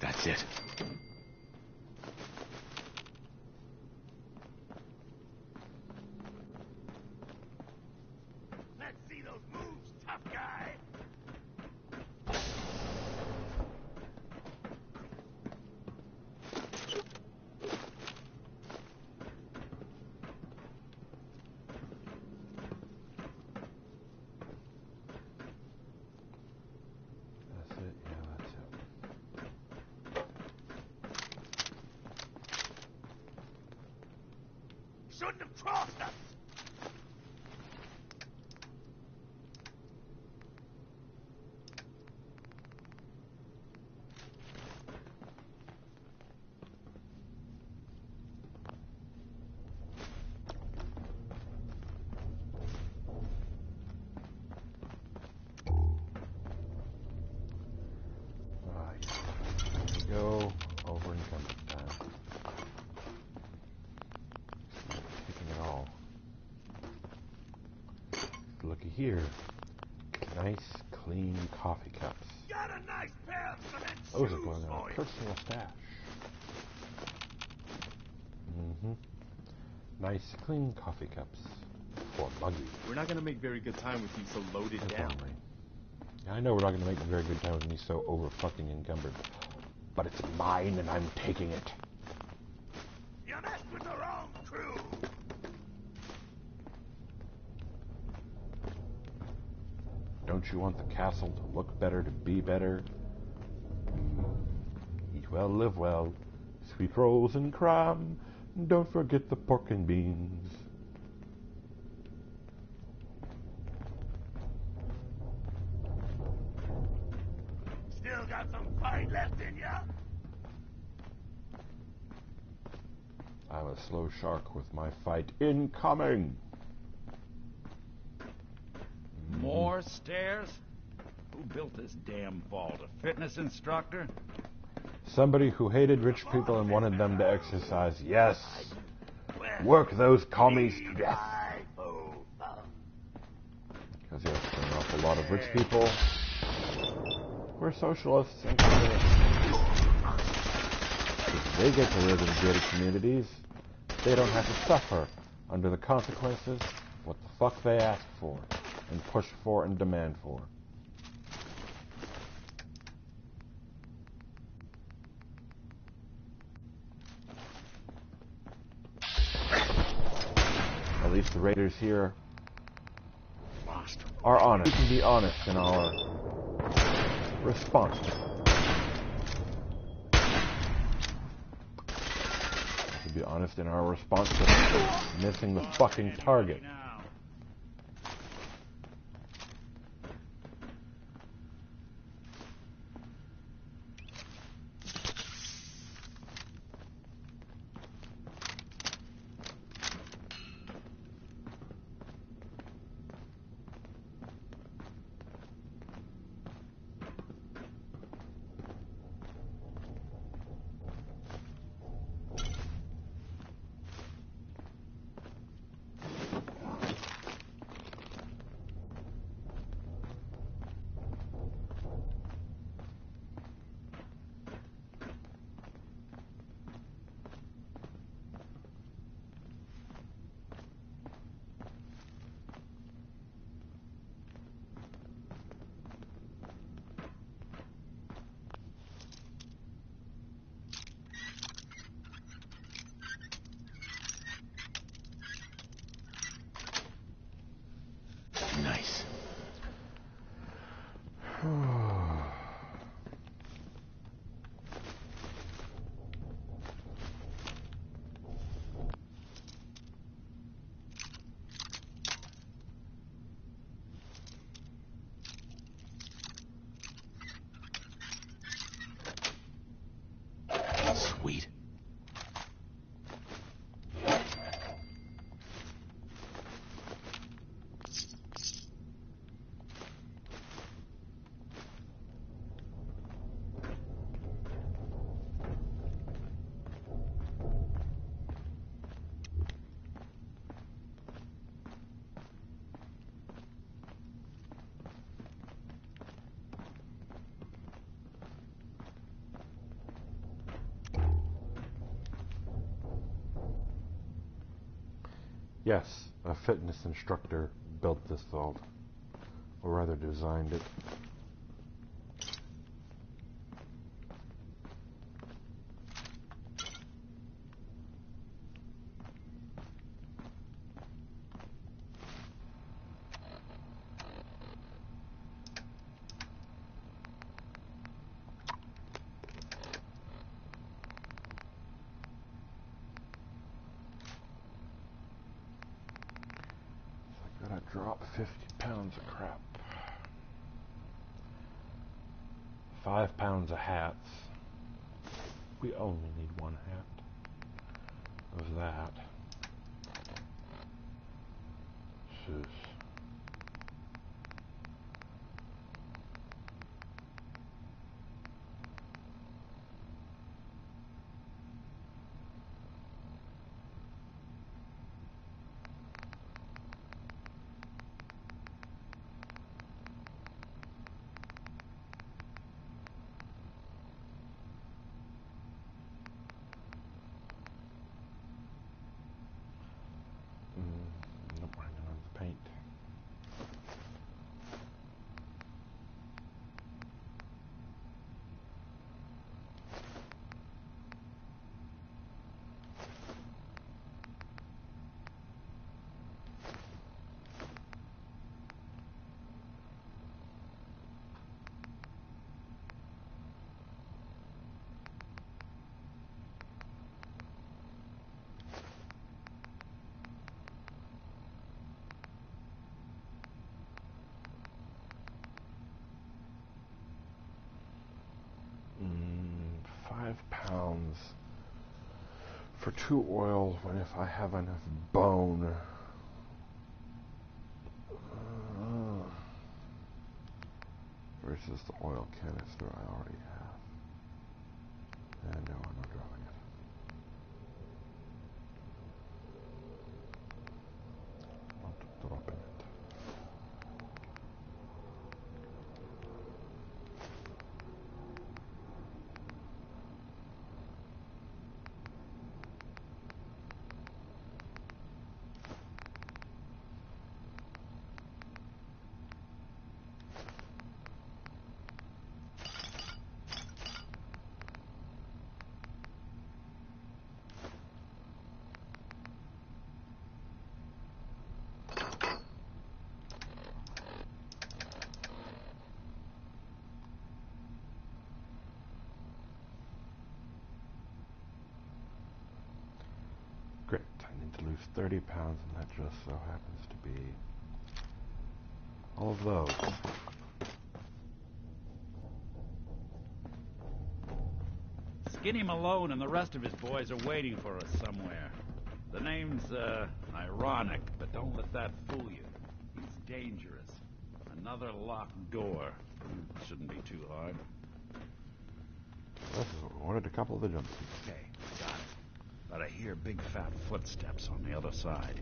That's it. Let's see those moves, tough guy. That's it, yeah, that's it. Shouldn't have crossed us. Right. Here we go. Over encumbered time. Taking it all. Looky here. Nice, clean coffee cups. Got a nice pair of cement Those are shoes going in for a you. personal stash. Nice, clean coffee cups. For Buggy. We're not gonna make very good time with you so loaded If down. only. I know we're not going to make a very good time with me so over-fucking encumbered. But it's mine and I'm taking it. You messed with the wrong crew. Don't you want the castle to look better, to be better? Eat well, live well. Sweet rolls and crumb. Don't forget the pork and beans. Still got some fight left in ya? I'm a slow shark with my fight incoming. More stairs? Who built this damn vault? A fitness instructor? Somebody who hated rich people and wanted them to exercise. Yes. Work those commies to death. Because yes, there are an awful lot of rich people. We're socialists and communists. If they get to live in gated communities, they don't have to suffer under the consequences of what the fuck they ask for, and push for and demand for. At least the raiders here are honest. We can be honest in our response. We can be honest in our response to missing the fucking target. Nice. Sweet. Yes, a fitness instructor built this vault, or rather designed it. Gotta drop 50 pounds of crap. 5 pounds of hats. We only need 1 hat of that. Jeez. Nope, I don't have the paint. £5 for 2 oil when if I have enough bone. Versus the oil canister I already have. And no, I'm not dropping it. Not dropping it. to lose 30 pounds, and that just so happens to be all of those. Skinny Malone and the rest of his boys are waiting for us somewhere. The name's, ironic, but don't let that fool you. He's dangerous. Another locked door. Shouldn't be too hard. Ordered a couple of the jumps. Okay, got it. But I hear big fat footsteps on the other side.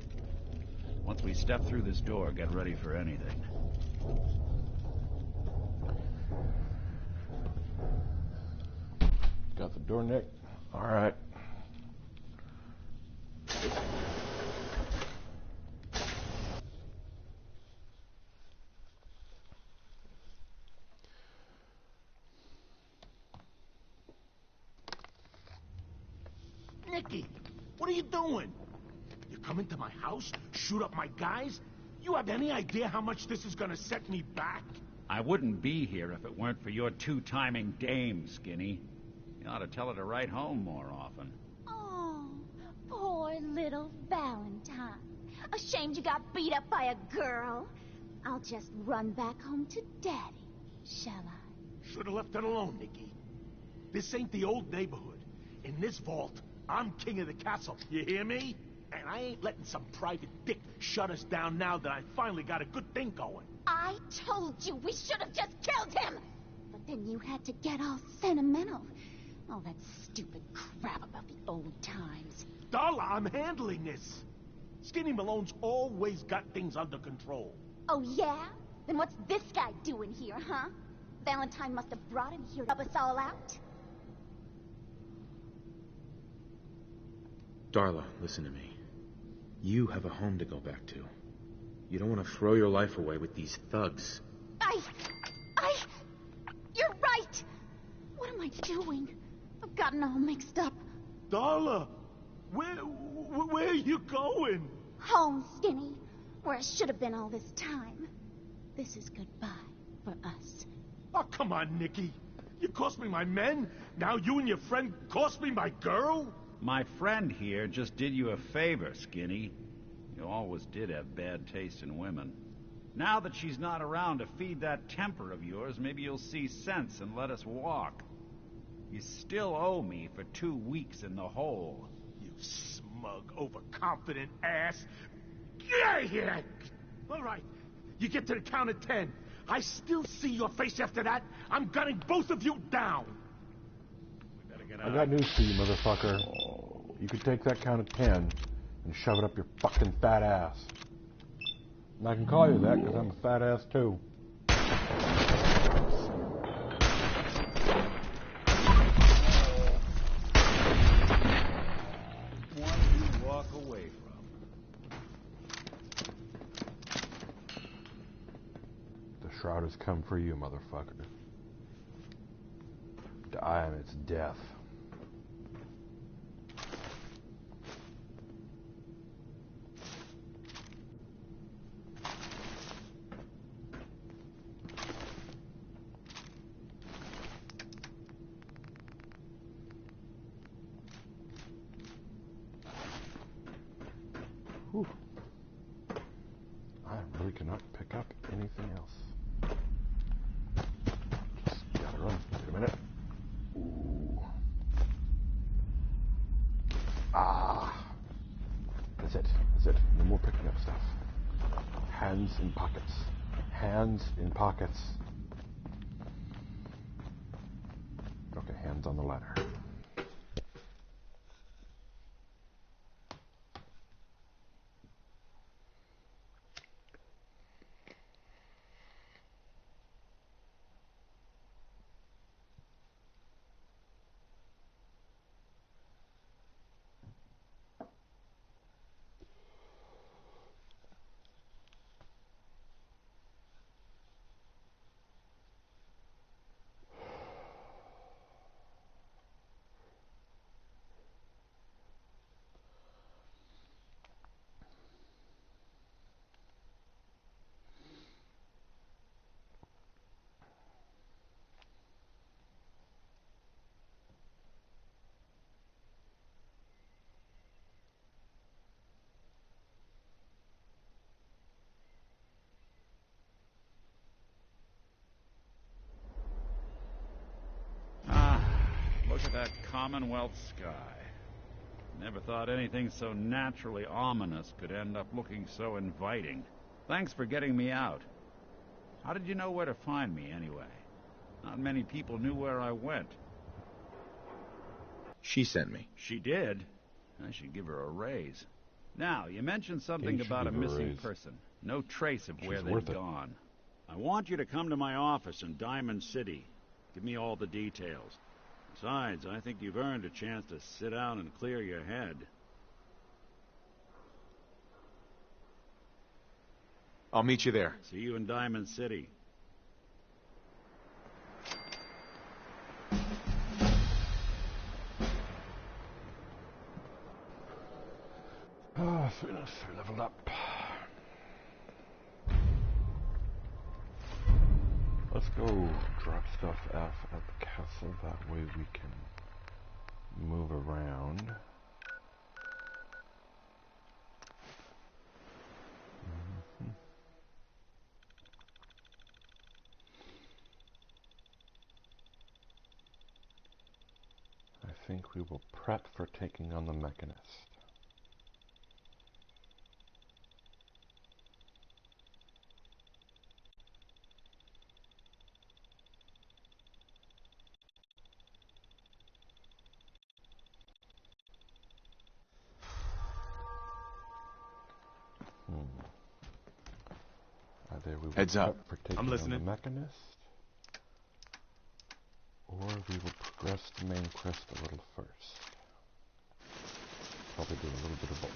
Once we step through this door, get ready for anything. Got the door, Nick? All right. Nicky, what are you doing? You come into my house, shoot up my guys? You have any idea how much this is gonna set me back? I wouldn't be here if it weren't for your two-timing dame, Skinny. You ought to tell her to write home more often. Oh, poor little Valentine. Ashamed you got beat up by a girl. I'll just run back home to Daddy, shall I? Should have left it alone, Nicky. This ain't the old neighborhood. In this vault, I'm king of the castle. You hear me? And I ain't letting some private dick shut us down now that I finally got a good thing going. I told you we should have just killed him! But then you had to get all sentimental. All that stupid crap about the old times. Darla, I'm handling this. Skinny Malone's always got things under control. Oh, yeah? Then what's this guy doing here, huh? Valentine must have brought him here to help us all out. Darla, listen to me. You have a home to go back to. You don't want to throw your life away with these thugs. You're right! What am I doing? I've gotten all mixed up. Darla, where are you going? Home, Skinny. Where I should have been all this time. This is goodbye for us. Oh, come on, Nicky. You cost me my men. Now you and your friend cost me my girl? My friend here just did you a favor, Skinny. You always did have bad taste in women. Now that she's not around to feed that temper of yours, maybe you'll see sense and let us walk. You still owe me for 2 weeks in the hole. You smug, overconfident ass. Get out of here! All right, you get to the count of 10. I still see your face after that. I'm gunning both of you down. We better get out. I got news for you, motherfucker. You can take that count of 10 and shove it up your fucking fat ass. And I can call you that because I'm a fat ass too. One you walk away from. The shroud has come for you, motherfucker. I am its death. Whew. I really cannot pick up anything else. Just gotta run. Wait a minute. Ooh. Ah. That's it. That's it. No more picking up stuff. Hands in pockets. Hands in pockets. Okay, hands on the ladder. that Commonwealth sky. Never thought anything so naturally ominous could end up looking so inviting. Thanks for getting me out. How did you know where to find me, anyway? Not many people knew where I went. She sent me. She did? I should give her a raise. Now, you mentioned something about a missing person. No trace of where they've gone. I want you to come to my office in Diamond City. Give me all the details. Besides, I think you've earned a chance to sit down and clear your head. I'll meet you there. See you in Diamond City. Oh, fitness, we leveled up. Let's go drop stuff off at the castle. That way we can move around. I think we will prep for taking on the Mechanist. Either we will Heads up. prep for taking I'm listening. on the Mechanist, or we will progress the main quest a little first. Probably do a little bit of both.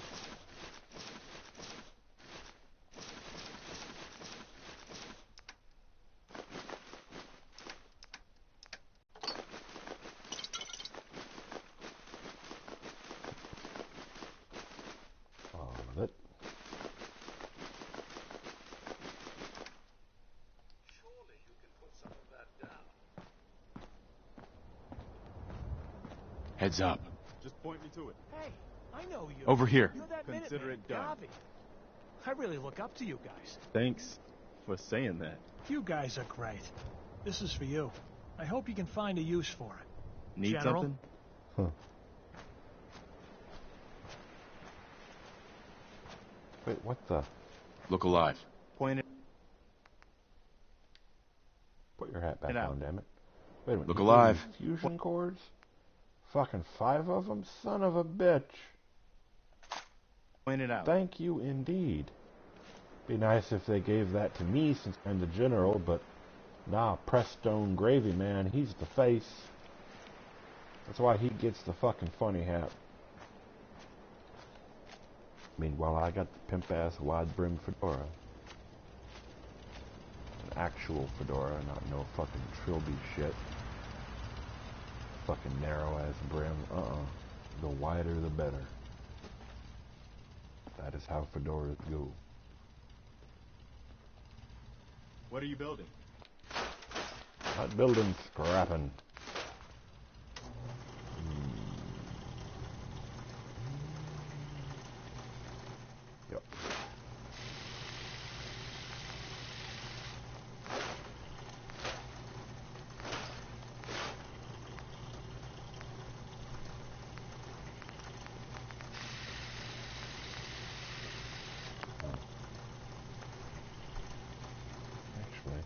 All of it. Heads up. Just point me to it. Hey, I know you. Over here. You're that Consider Minuteman, it done. Gavi. I really look up to you guys. Thanks for saying that. You guys are great. This is for you. I hope you can find a use for it. Need General? something? Huh. Wait, what the? Look alive. Point it. Put your hat back Get out. on, damn it. Wait a minute. Look you alive. gave me fusion cords? Fucking 5 of them? Son of a bitch. Point it out. Thank you indeed. Be nice if they gave that to me since I'm the general, but nah, Prestone Gravy, man, he's the face. That's why he gets the fucking funny hat. Meanwhile, I got the pimp-ass wide-brim fedora. An actual fedora, not no fucking trilby shit. Fucking narrow-ass brim. The wider the better. That is how fedoras go. What are you building? Not building, scrapping. Yep. Actually,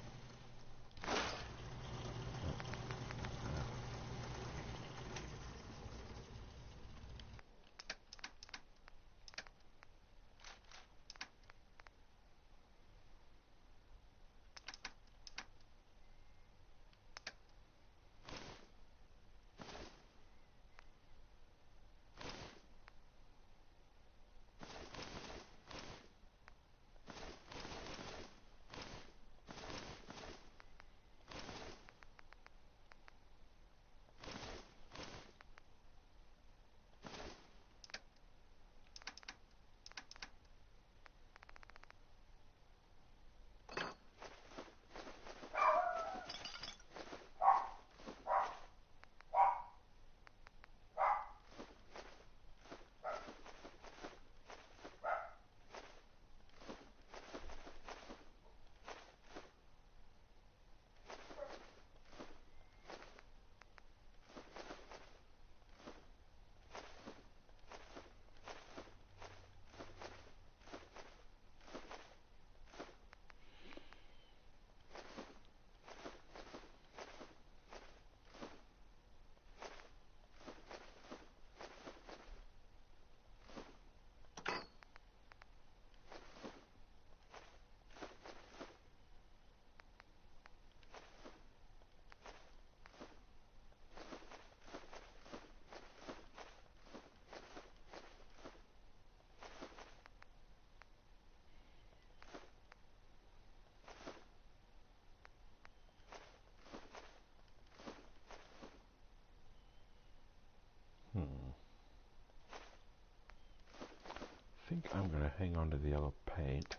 think I'm going to hang on to the yellow paint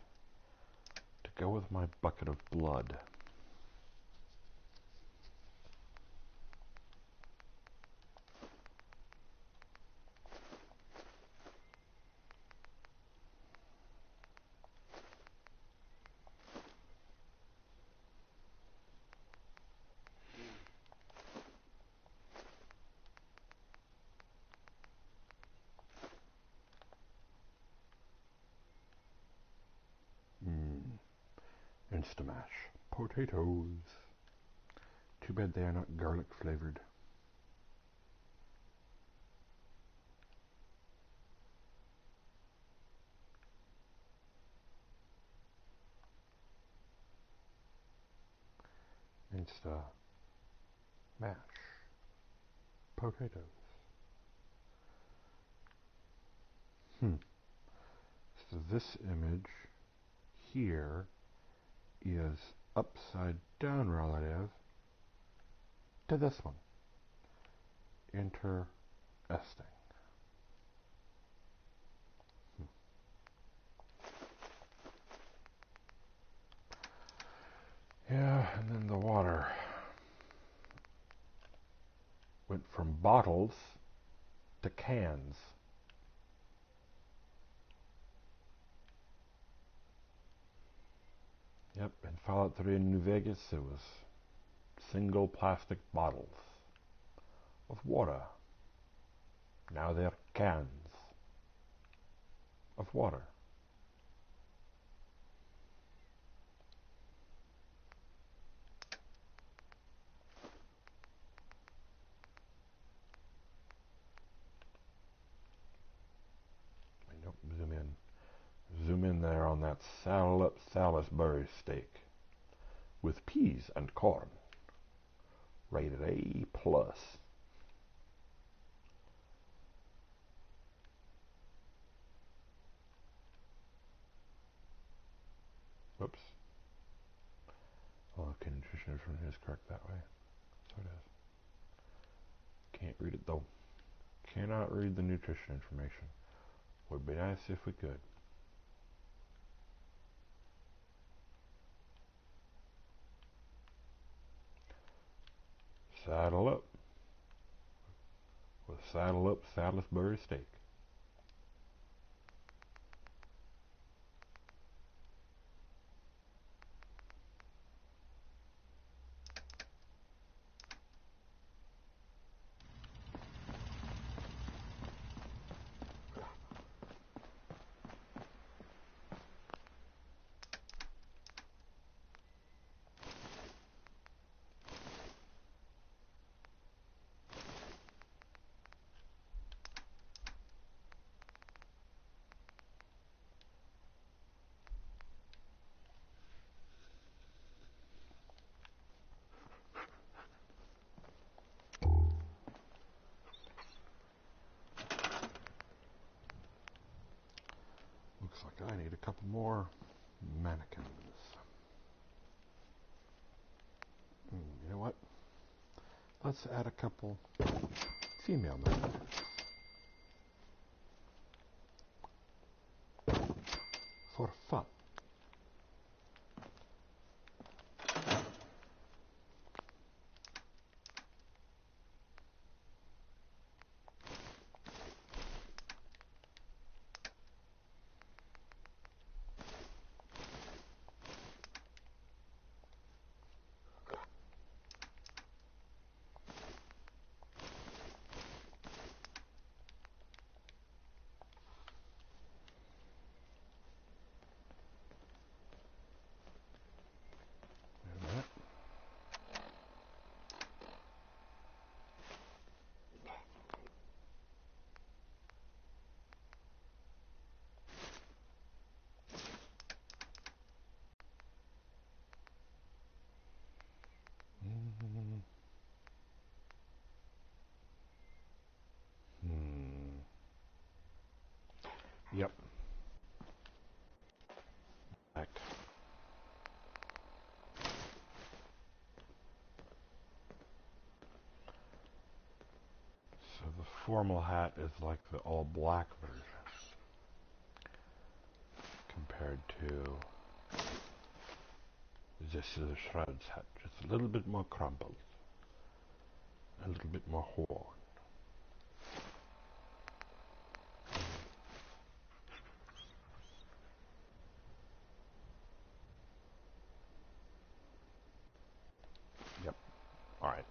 to go with my bucket of blood. Instamash. Potatoes. Too bad they are not garlic flavored. Insta mash potatoes. So this image here is upside down relative to this one. Interesting. Yeah, and then the water went from bottles to cans. Yep, in Fallout 3 in New Vegas, it was single plastic bottles of water. Now they're cans of water. Nope, zoom in. Zoom in there on that saddle up Salisbury steak with peas and corn. Rated A+. Whoops. Oh, okay, nutrition information is correct that way. So it is. Can't read it though. Cannot read the nutrition information. Would be nice if we could. Saddle up with saddle up Salisbury steak. Looks like I need a couple more mannequins. You know what? Let's add a couple female mannequins. For fun. Yep. Back. So the formal hat is like the all black version. compared to this is a Shroud's hat. Just a little bit more crumpled. A little bit more horn. Yep. Alright.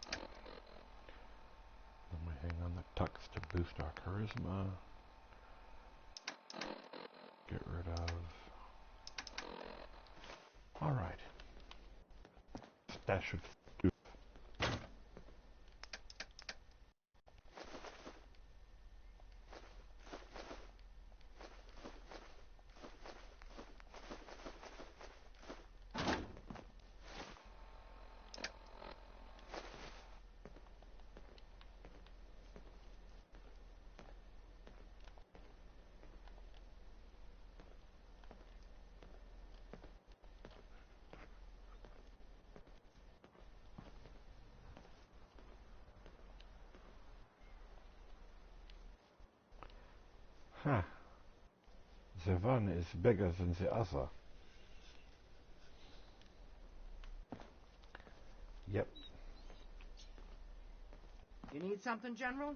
Then we hang on the tux to boost our charisma. Get rid of... Alright. Stash of stuff. Huh. The one is bigger than the other. Yep. You need something, General?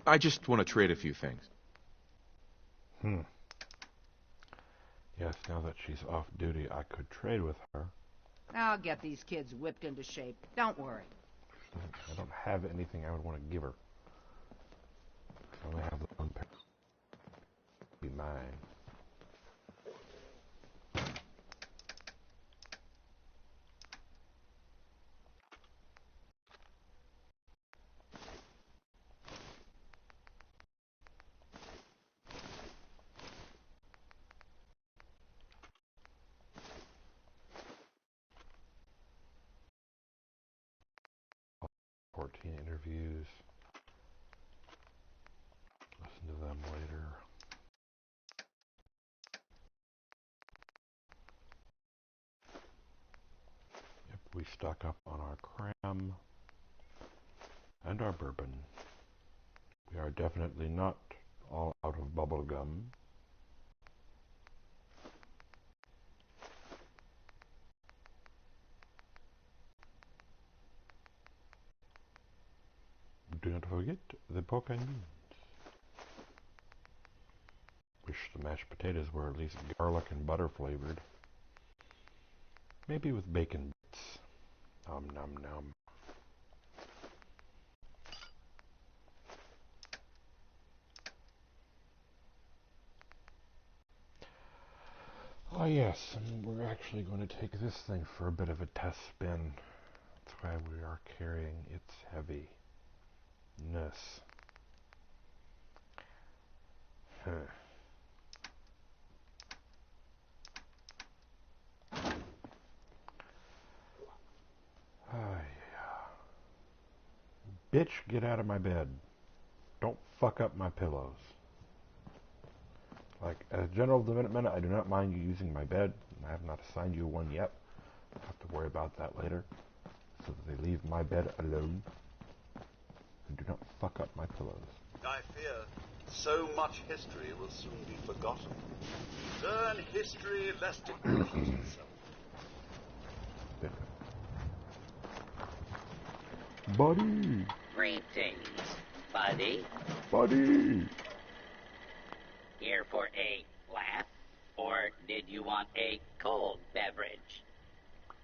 I just want to trade a few things. Yes, now that she's off duty, I could trade with her. I'll get these kids whipped into shape. Don't worry. I don't have anything I would want to give her. I only have the one pair. Be mine. 14 interviews. Listen to them later. Yep, we stock up on our cram and our bourbon. We are definitely not all out of bubble gum. Do not forget the pork and beans. Wish the mashed potatoes were at least garlic and butter flavored. Maybe with bacon bits. Nom nom nom. Oh yes, and we're actually going to take this thing for a bit of a test spin. That's why we are carrying its heaviness. Huh. Bitch, get out of my bed. Don't fuck up my pillows. Like, as General Development, I do not mind you using my bed. I have not assigned you one yet. I'll have to worry about that later. So that they leave my bed alone. And do not fuck up my pillows. I fear so much history will soon be forgotten. Learn history lest it repeat itself. Buddy! Greetings, buddy. Buddy! Here for a laugh, or did you want a cold beverage?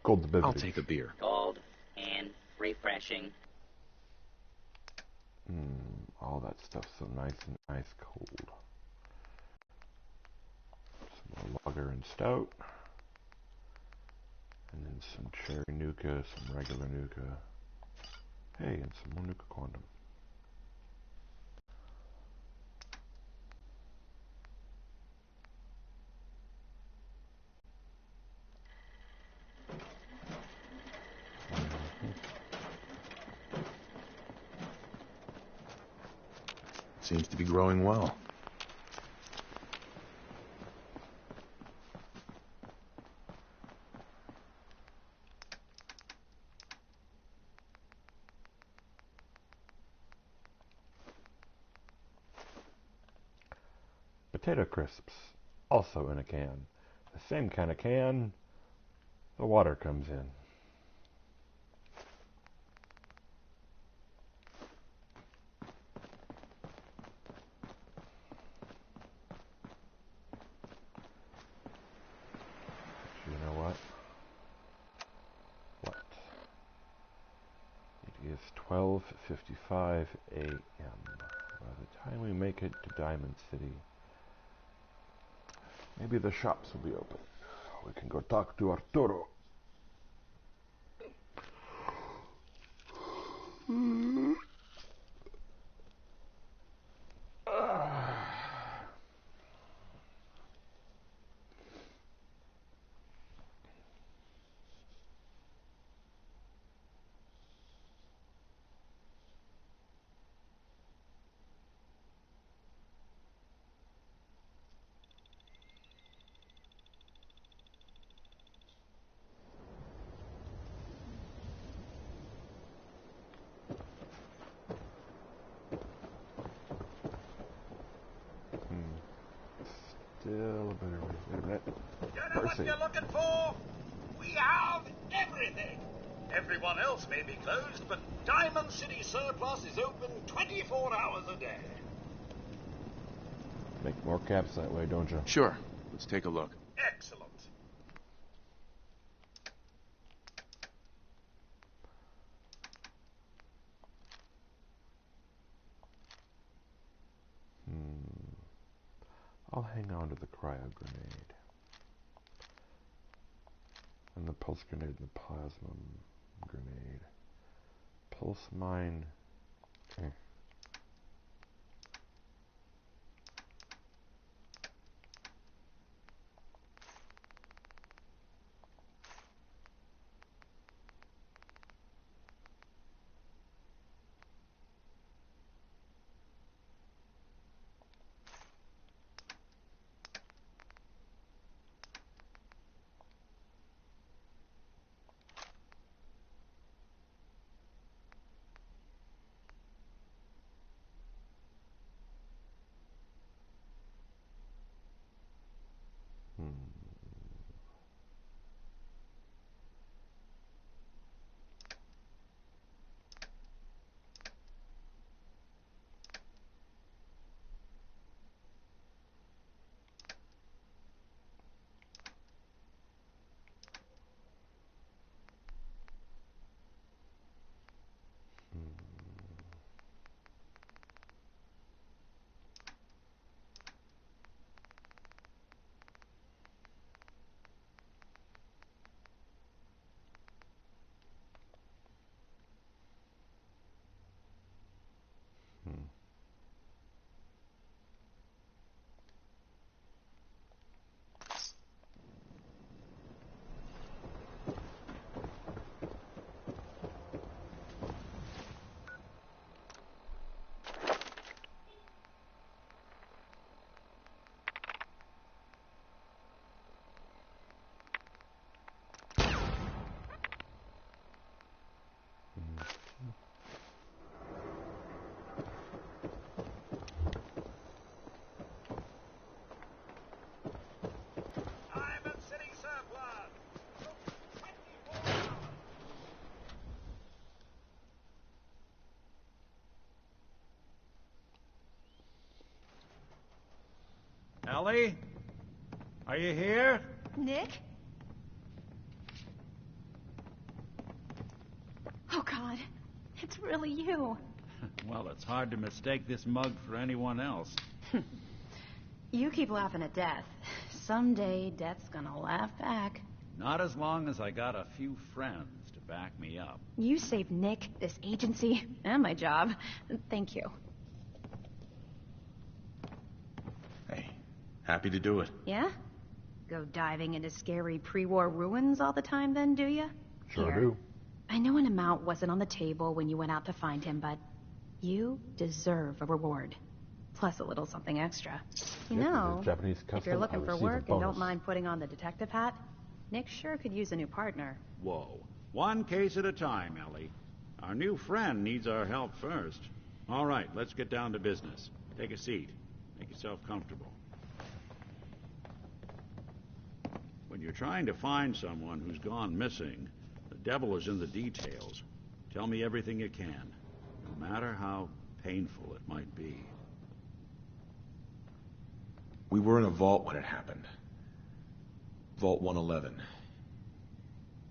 Cold beverage. I'll take a beer. Cold and refreshing. All that stuff's so nice and ice cold. Some more lager and stout. And then some cherry Nuka, some regular Nuka. Hey, and some more Nuka Quantum. Seems to be growing well. Potato crisps, also in a can. The same kind of can the water comes in. You know what? What? It is 12:55 a.m. By the time we make it to Diamond City, maybe the shops will be open. We can go talk to Arturo. Still a better way. Wait a minute. You know what you're looking for? We have everything. Everyone else may be closed, but Diamond City Surplus is open 24 hours a day. Make more caps that way, don't you? Sure. Let's take a look. Excellent. I'll hang on to the cryo grenade. And the pulse grenade and the plasma grenade. Pulse mine. Diamond City Surplus. Open 24 hours. Ellie? Are you here? Nick? Oh, God. It's really you. Well, it's hard to mistake this mug for anyone else. You keep laughing at death. Someday, death's gonna laugh back. Not as long as I got a few friends to back me up. You saved Nick, this agency, and my job. Thank you. Hey, happy to do it. Yeah? Go diving into scary pre-war ruins all the time then, do you? Sure Here. do. I know an amount wasn't on the table when you went out to find him, but you deserve a reward. Plus a little something extra. You know, Japanese custom, if you're looking I for receive work a and bonus. don't mind putting on the detective hat, Nick sure could use a new partner. Whoa. One case at a time, Ellie. Our new friend needs our help first. All right, let's get down to business. Take a seat. Make yourself comfortable. trying to find someone who's gone missing, the devil is in the details. Tell me everything you can, no matter how painful it might be. We were in a vault when it happened. Vault 111.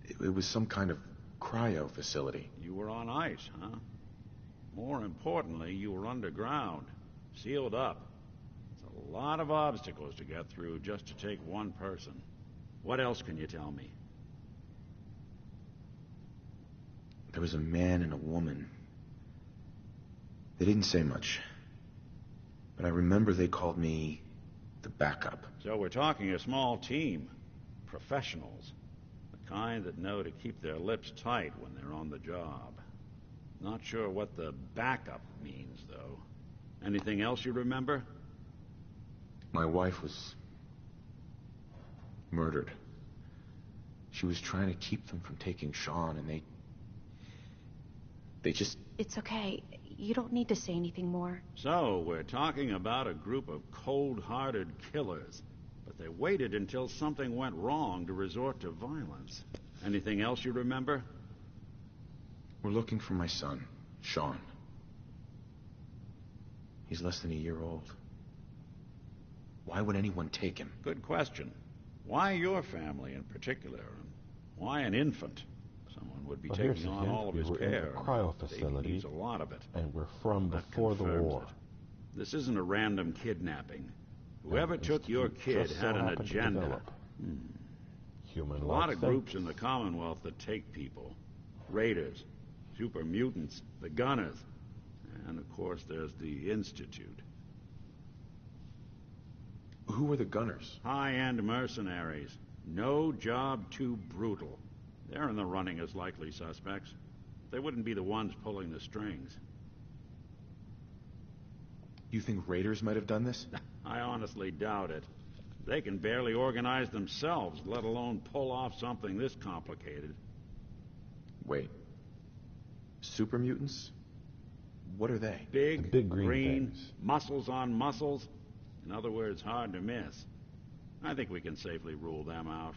It was some kind of cryo facility. You were on ice, huh? More importantly, you were underground, sealed up. It's a lot of obstacles to get through just to take one person. What else can you tell me? There was a man and a woman. They didn't say much. But I remember they called me the backup. So we're talking a small team. Professionals. The kind that know to keep their lips tight when they're on the job. Not sure what the backup means, though. Anything else you remember? My wife was murdered. She was trying to keep them from taking Sean, and they just... It's okay. You don't need to say anything more. So, we're talking about a group of cold-hearted killers, but they waited until something went wrong to resort to violence. Anything else you remember? We're looking for my son, Sean. He's less than a year old. Why would anyone take him? Good question. Why your family in particular? And why an infant? Someone would be taking on all of his care. In a cryo facility, needs a lot of it. And we're from before the war. This isn't a random kidnapping. Whoever took your kid had an agenda. Human a lot of groups in the Commonwealth that take people. Raiders, super mutants, the Gunners, and of course there's the Institute. Who are the Gunners? High-end mercenaries. No job too brutal. They're in the running as likely suspects. They wouldn't be the ones pulling the strings. You think raiders might have done this? I honestly doubt it. They can barely organize themselves, let alone pull off something this complicated. Wait. Super mutants? What are they? Big green things. Muscles on muscles. In other words, hard to miss. I think we can safely rule them out.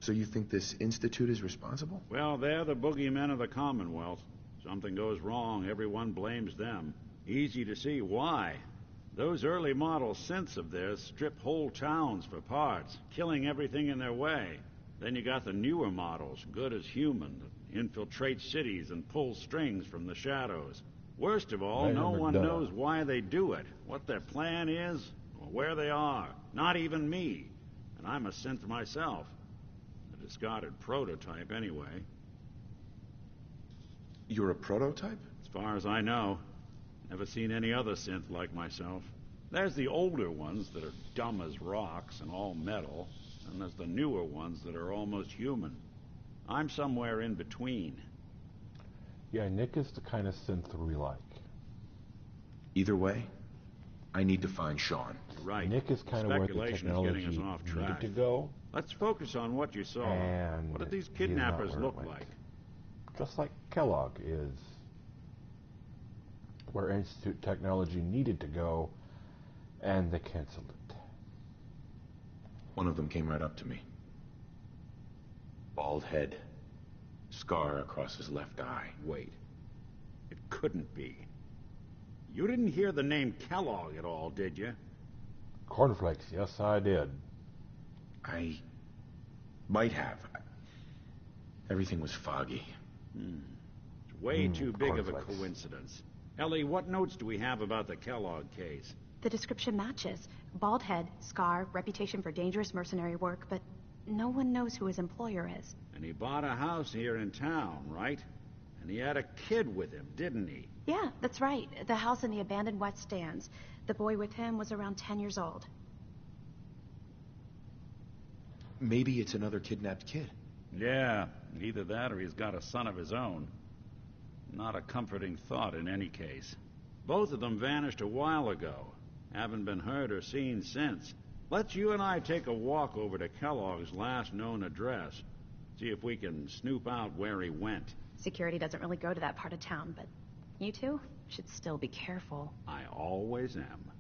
So you think this Institute is responsible? Well, they're the boogeymen of the Commonwealth. Something goes wrong, everyone blames them. Easy to see why. Those early model synths of theirs strip whole towns for parts, killing everything in their way. Then you got the newer models, good as human, that infiltrate cities and pull strings from the shadows. Worst of all, no one knows why they do it, what their plan is, or where they are. Not even me. And I'm a synth myself. A discarded prototype, anyway. You're a prototype? As far as I know. Never seen any other synth like myself. There's the older ones that are dumb as rocks and all metal, and there's the newer ones that are almost human. I'm somewhere in between. Yeah, Nick is the kind of synth we like. Either way, I need to find Sean. You're right. Nick is kind of where the technology getting us off track. needed to go. Let's focus on what you saw. And what did these kidnappers look like? Just like Kellogg is where Institute technology needed to go, and they canceled it. One of them came right up to me. Bald head. Scar across his left eye. Wait. It couldn't be. You didn't hear the name Kellogg at all, did you? Cornflakes, yes I did. I might have. Everything was foggy. It's way too big of a coincidence. Ellie, what notes do we have about the Kellogg case? The description matches. Bald head, scar, reputation for dangerous mercenary work, but no one knows who his employer is. And he bought a house here in town, right? And he had a kid with him, didn't he? Yeah, that's right. The house in the abandoned West Stands. The boy with him was around 10 years old. Maybe it's another kidnapped kid. Yeah, either that or he's got a son of his own. Not a comforting thought in any case. Both of them vanished a while ago. Haven't been heard or seen since. Let's you and I take a walk over to Kellogg's last known address. See if we can snoop out where he went. Security doesn't really go to that part of town, but you two should still be careful. I always am.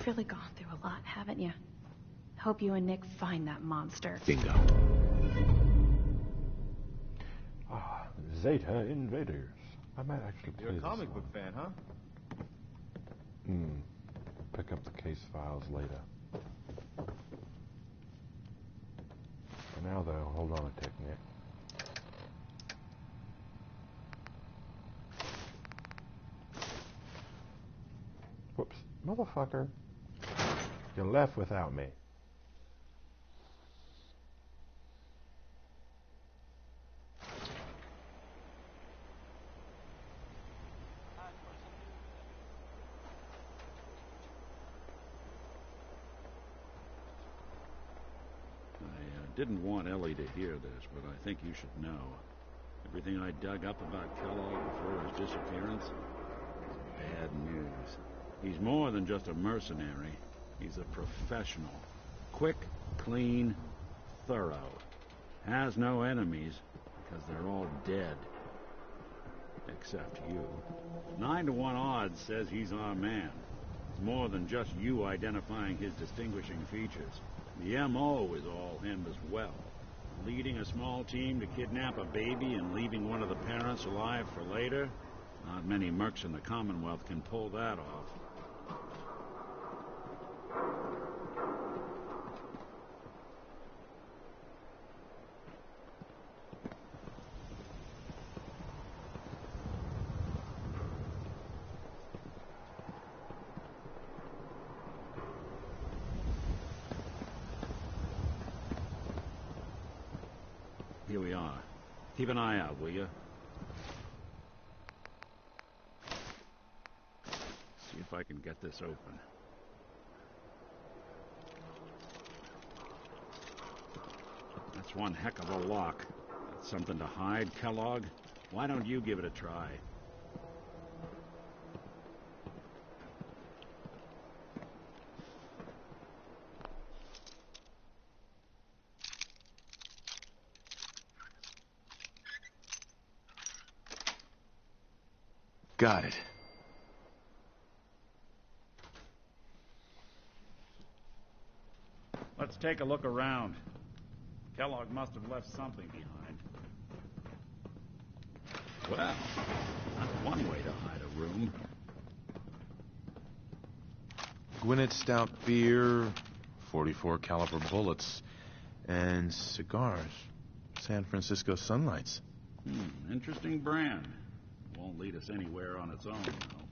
You've really gone through a lot, haven't you? Hope you and Nick find that monster. Bingo. Ah, Zeta Invaders. I might actually play You're a this comic one. book fan, huh? Pick up the case files later. For now, though, hold on a tick, Nick. Whoops. Motherfucker. You left without me. I didn't want Ellie to hear this, but I think you should know. Everything I dug up about Kellogg before his disappearance is bad news. He's more than just a mercenary. He's a professional. Quick, clean, thorough. Has no enemies, because they're all dead. Except you. 9 to 1 odds says he's our man. It's more than just you identifying his distinguishing features. The M.O. is all him as well. Leading a small team to kidnap a baby and leaving one of the parents alive for later? Not many mercs in the Commonwealth can pull that off. Here we are. Keep an eye out, will you? See if I can get this open. That's one heck of a lock. That's something to hide, Kellogg. Why don't you give it a try? Got it. Let's take a look around. Kellogg must have left something behind. Well, that's one way to hide a room. Gwinnett stout beer, 44 caliber bullets, and cigars. San Francisco Sunlights. Interesting brand. Won't lead us anywhere on its own, though.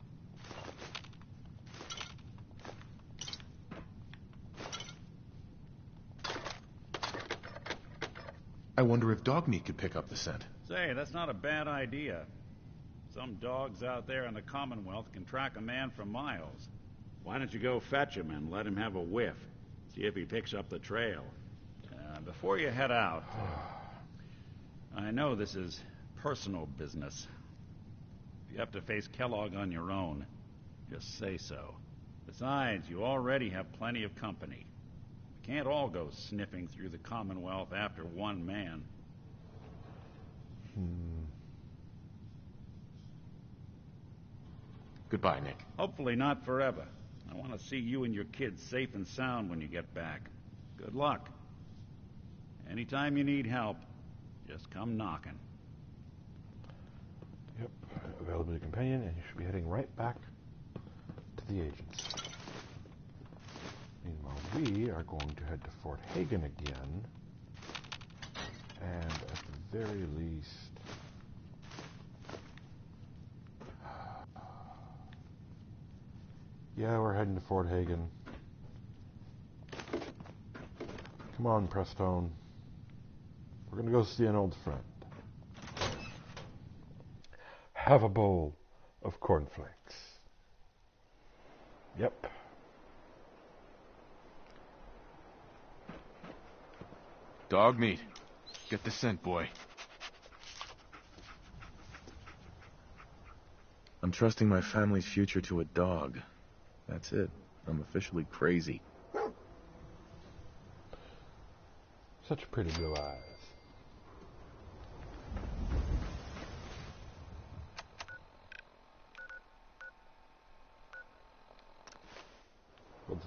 I wonder if dog meat could pick up the scent. Say, that's not a bad idea. Some dogs out there in the Commonwealth can track a man for miles. Why don't you go fetch him and let him have a whiff? See if he picks up the trail. Before you head out, I know this is personal business. If you have to face Kellogg on your own, just say so. Besides, you already have plenty of company. We can't all go sniffing through the Commonwealth after one man. Goodbye, Nick. Hopefully not forever. I want to see you and your kids safe and sound when you get back. Good luck. Anytime you need help, just come knocking. Yep, availability companion, and you should be heading right back to the agents. Meanwhile, we are going to head to Fort Hagen again, and at the very least, yeah, we're heading to Fort Hagen. Come on, Prestone. We're going to go see an old friend. Have a bowl of cornflakes. Yep. Dog meat. Get the scent, boy. I'm trusting my family's future to a dog. That's it. I'm officially crazy. Such pretty blue eyes.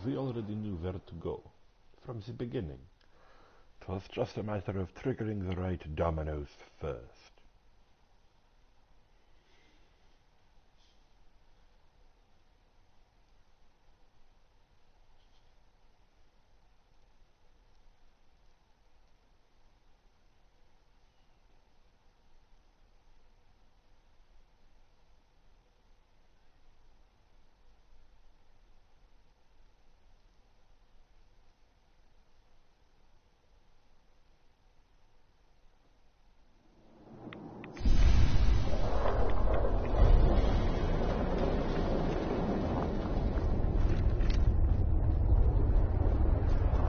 we already knew where to go. From the beginning. 'Twas just a matter of triggering the right dominoes first.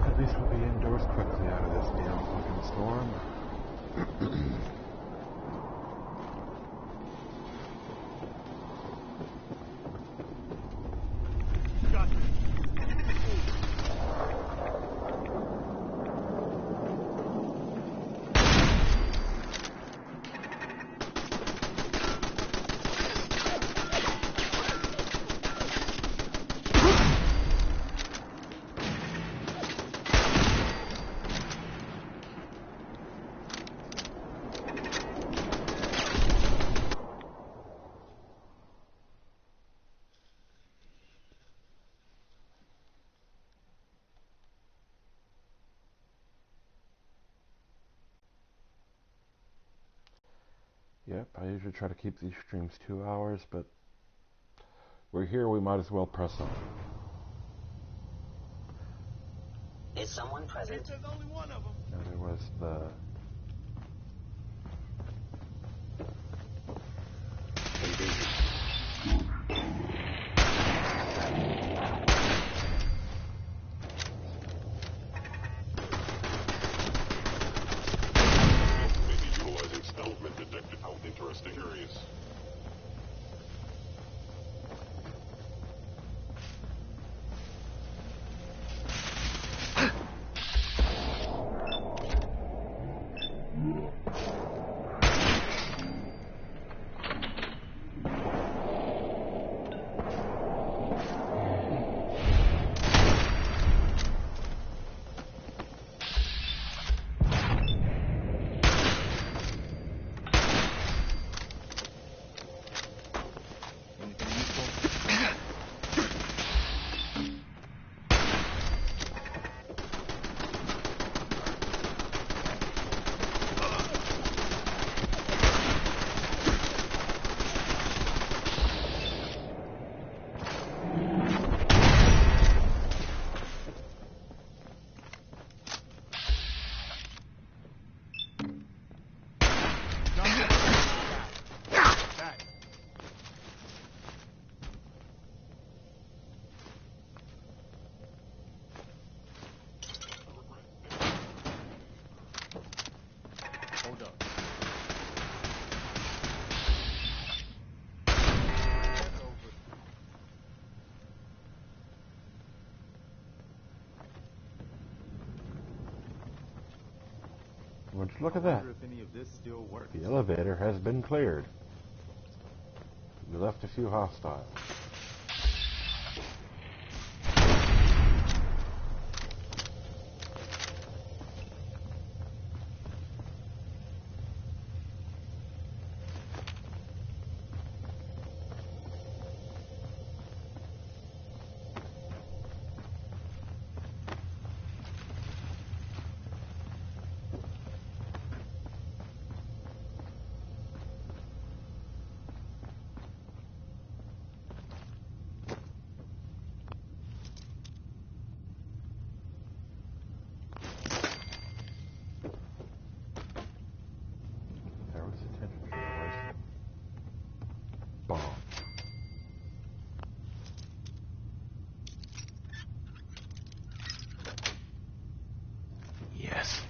At least we'll be indoors quickly out of this damn fucking storm. Yep, I usually try to keep these streams 2 hours, but we're here, we might as well press on. Is someone present? There's only one of them. Now there was the... Interesting areas. Would you look at that? The elevator has been cleared. We left a few hostiles. Bomb. Yes.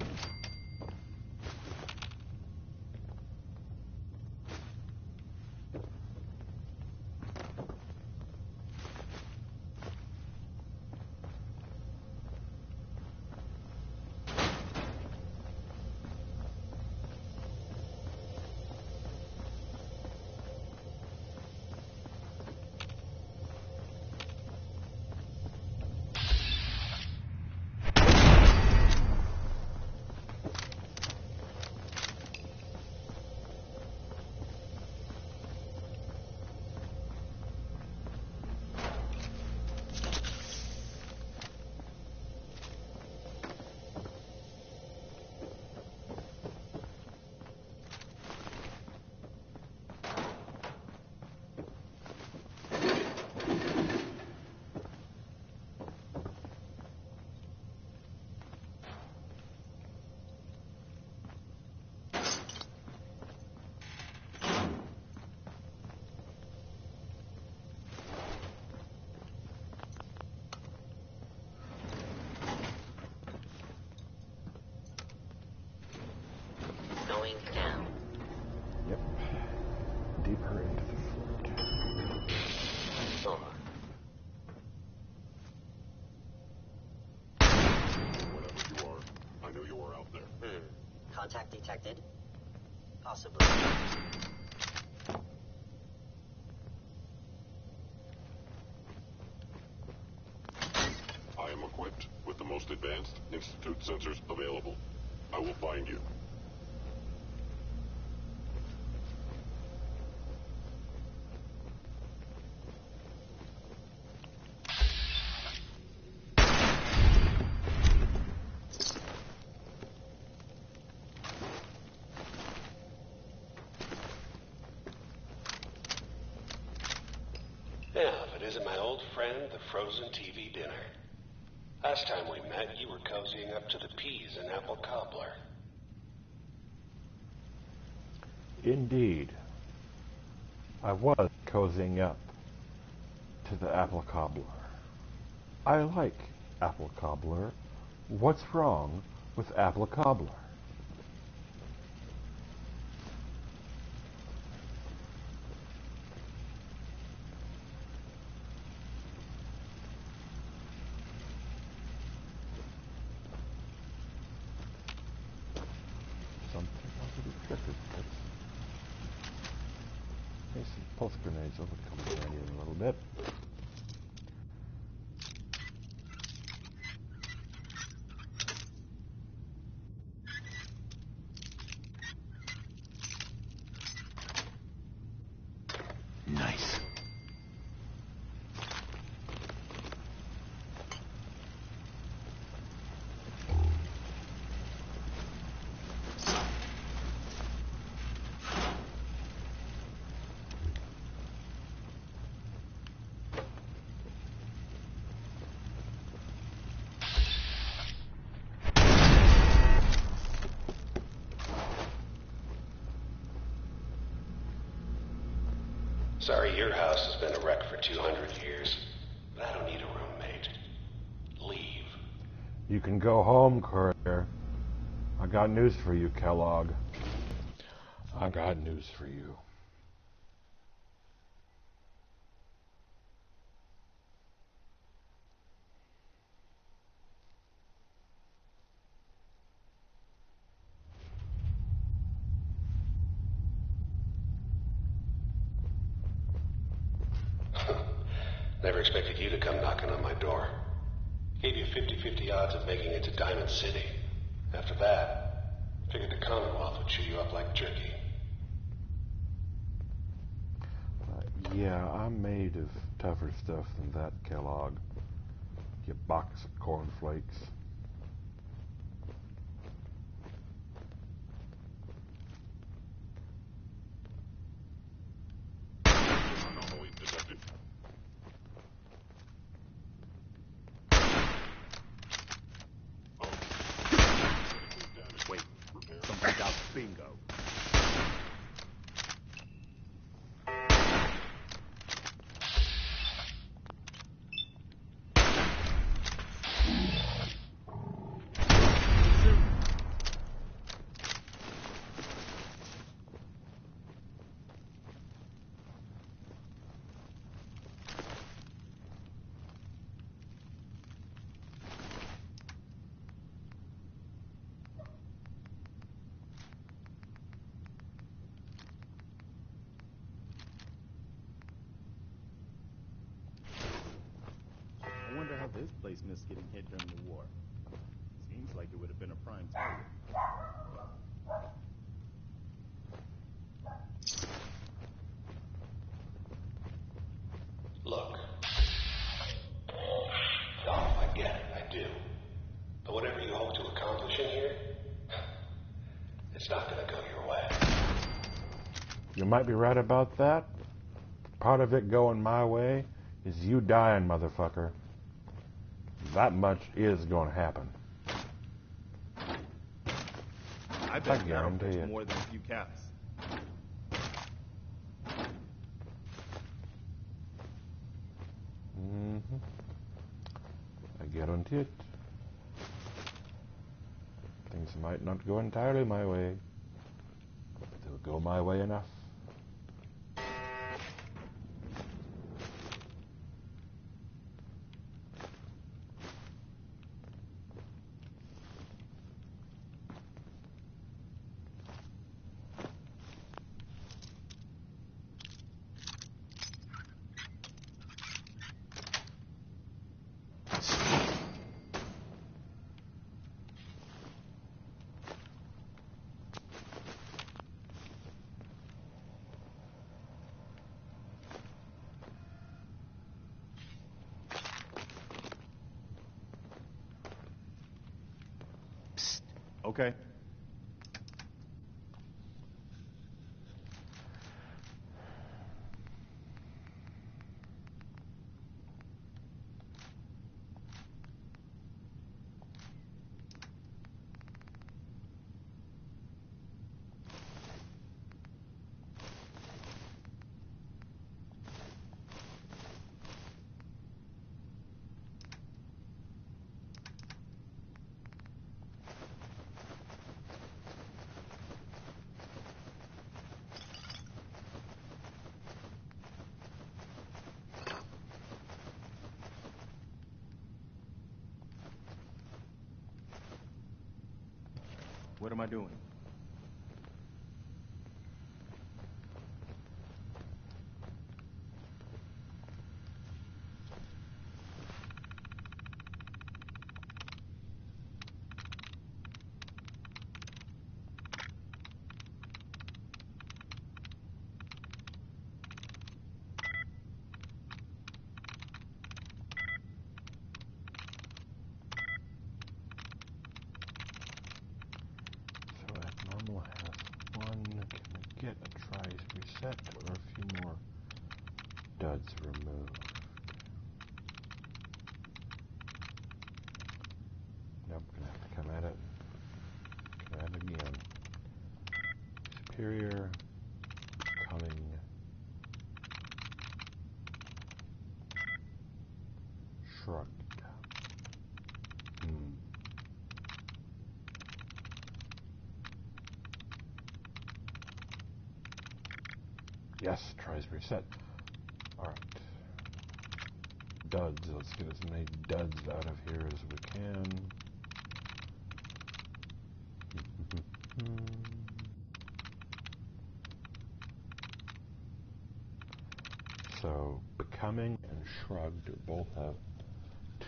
deeper into the fort. Whatever you are, I knew you were out there. Contact detected? Possibly. I am equipped with the most advanced Institute sensors available. I will find you. Yeah, if it isn't my old friend, the frozen TV dinner. Last time we met, you were cozying up to the peas and apple cobbler. Indeed. I was cozying up to the apple cobbler. I like apple cobbler. What's wrong with apple cobbler? Something else to be tricky. Hey, some pulse grenades will come in handy in a little bit. Nice. Sorry your house has been a wreck for 200 years, but I don't need a roommate. Leave. You can go home, courier. I got news for you, Kellogg. I got news for you. Never expected you to come knocking on my door. Gave you 50-50 odds of making it to Diamond City. After that, figured the Commonwealth would chew you up like jerky. Yeah, I'm made of tougher stuff than that, Kellogg. You box of cornflakes. Anomaly detected. Wait, something's out bingo. I wonder how this place missed getting hit during the war. Seems like it would have been a prime target. Look. Oh, I get it, I do. But whatever you hope to accomplish in here, it's not gonna go your way. You might be right about that. Part of it going my way is you dying, motherfucker. That much is going to happen. I bet that'll guarantee fetch it. more than a few caps. Mm-hmm. I guarantee it. Things might not go entirely my way, but they'll go my way enough. Okay. What am I doing? Abnormal has one. Can we get a tries reset or a few more duds removed? Nope, gonna have to come at it. Come at it again. Superior. Becoming. Shrugged. Yes, tries reset. Alright. Duds. Let's get as many duds out of here as we can. So, becoming and shrugged both have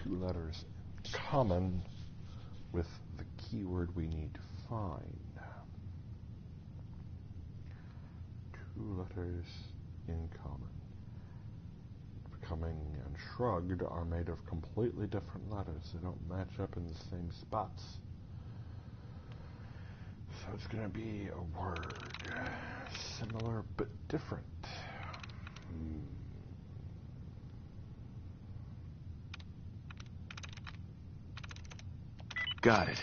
two letters common with the keyword we need to find. Two letters in common. Becoming and shrugged are made of completely different letters. They don't match up in the same spots. So it's going to be a word. Similar but different. Got it.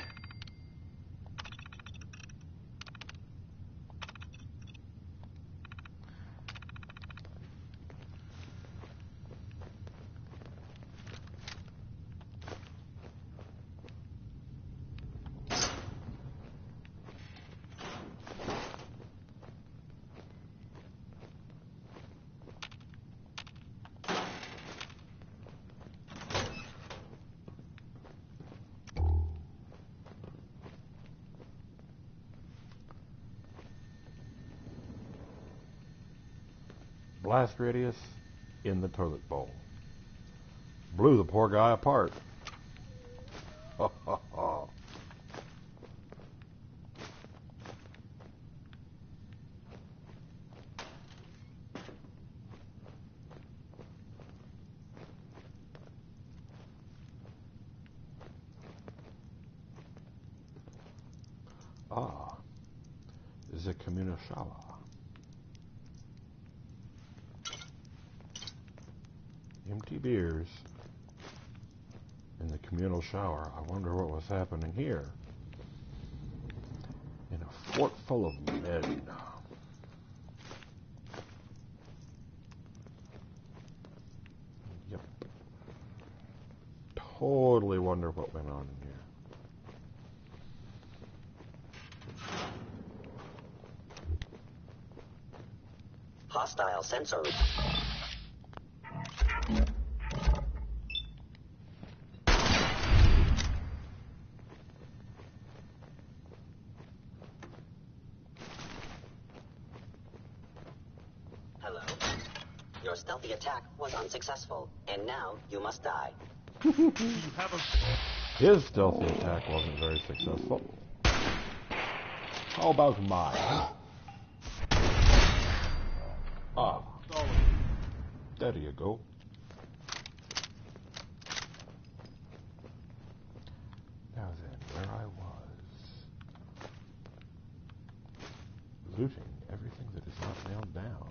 Blast radius in the toilet bowl. Blew the poor guy apart. Ha ha ha. Ah, is a communal shower. Empty beers in the communal shower. I wonder what was happening here. In a fort full of men. Yep. Totally wonder what went on in here. Hostile sensor. Hello. Your stealthy attack was unsuccessful, and now you must die. His stealthy attack wasn't very successful. How about mine? Ah. There you go. Now then, where I was. looting everything that is not nailed down.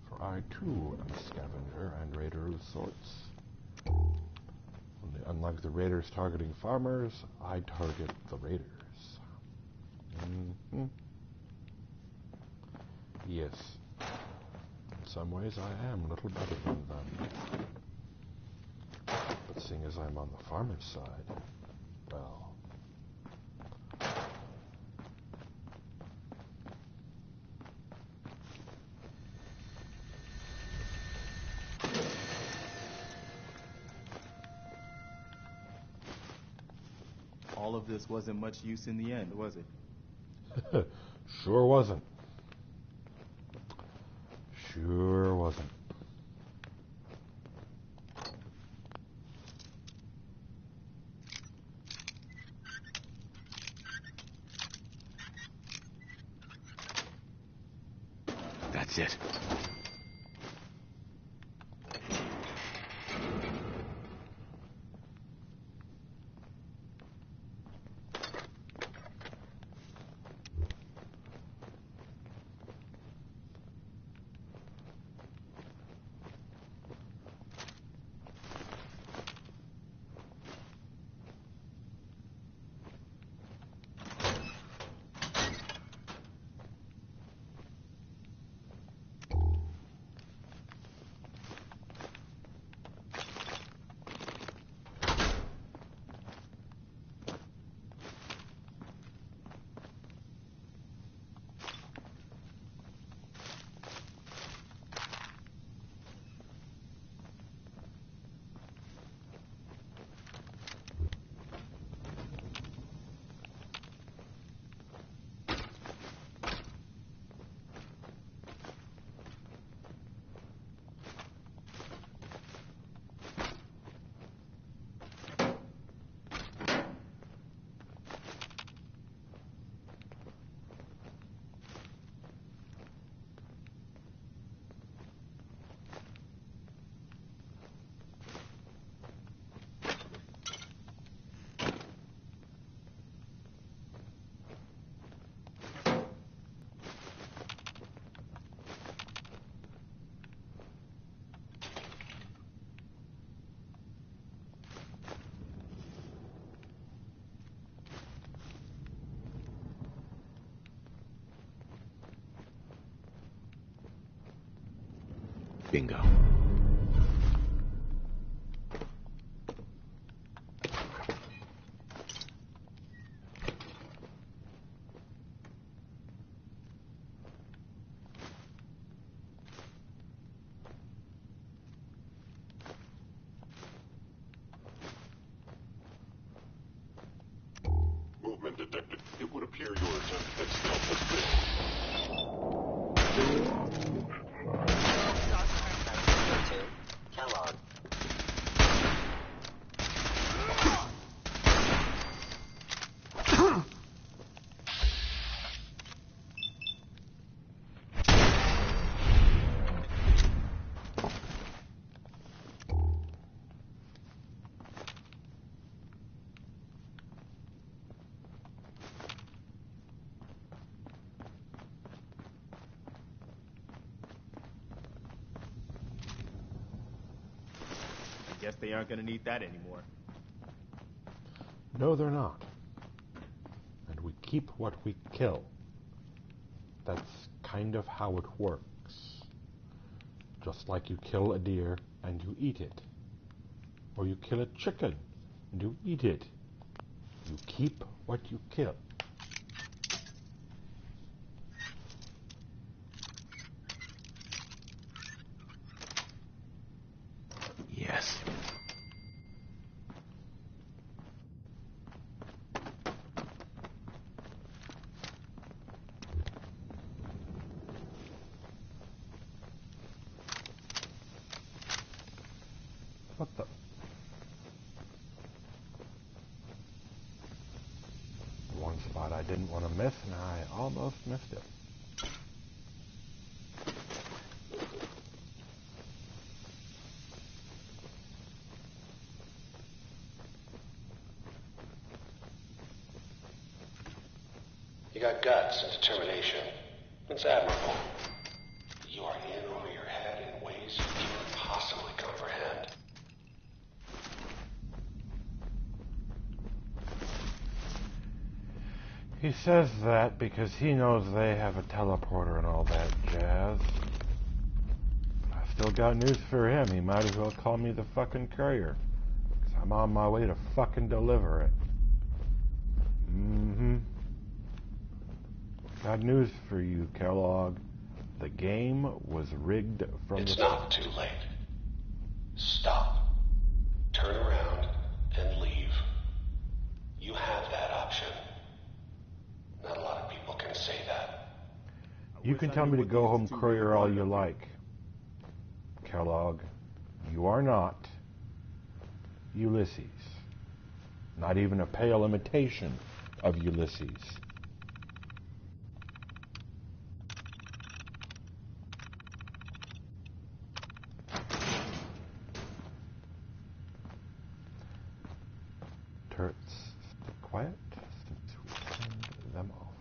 For I too am a scavenger and raider of sorts. Only unlike the raiders targeting farmers, I target the raiders. Yes. In some ways I am a little better than them. But seeing as I'm on the farmer's side, well... All of this wasn't much use in the end, was it? Sure wasn't. Sure wasn't. That's it. Bingo. Movement detected. It would appear your attempt at stealth has failed. Catalog. Guess they aren't gonna need that anymore. No, they're not. And we keep what we kill. That's kind of how it works. Just like you kill a deer and you eat it. Or you kill a chicken and you eat it. You keep what you kill. Yes. What the? One spot I didn't want to miss, and I almost missed it. You got guts and determination. It's admirable. You are in over your head in ways you can't possibly comprehend. He says that because he knows they have a teleporter and all that jazz. But I still got news for him. He might as well call me the fucking courier. Because I'm on my way to fucking deliver it. Got news for you, Kellogg. The game was rigged from It's not too late. Stop. Turn around and leave. You have that option. Not a lot of people can say that. You can tell me to go home, courier, all you like. Kellogg, you are not Ulysses. Not even a pale imitation of Ulysses. Turrets, stay quiet since we turned them off.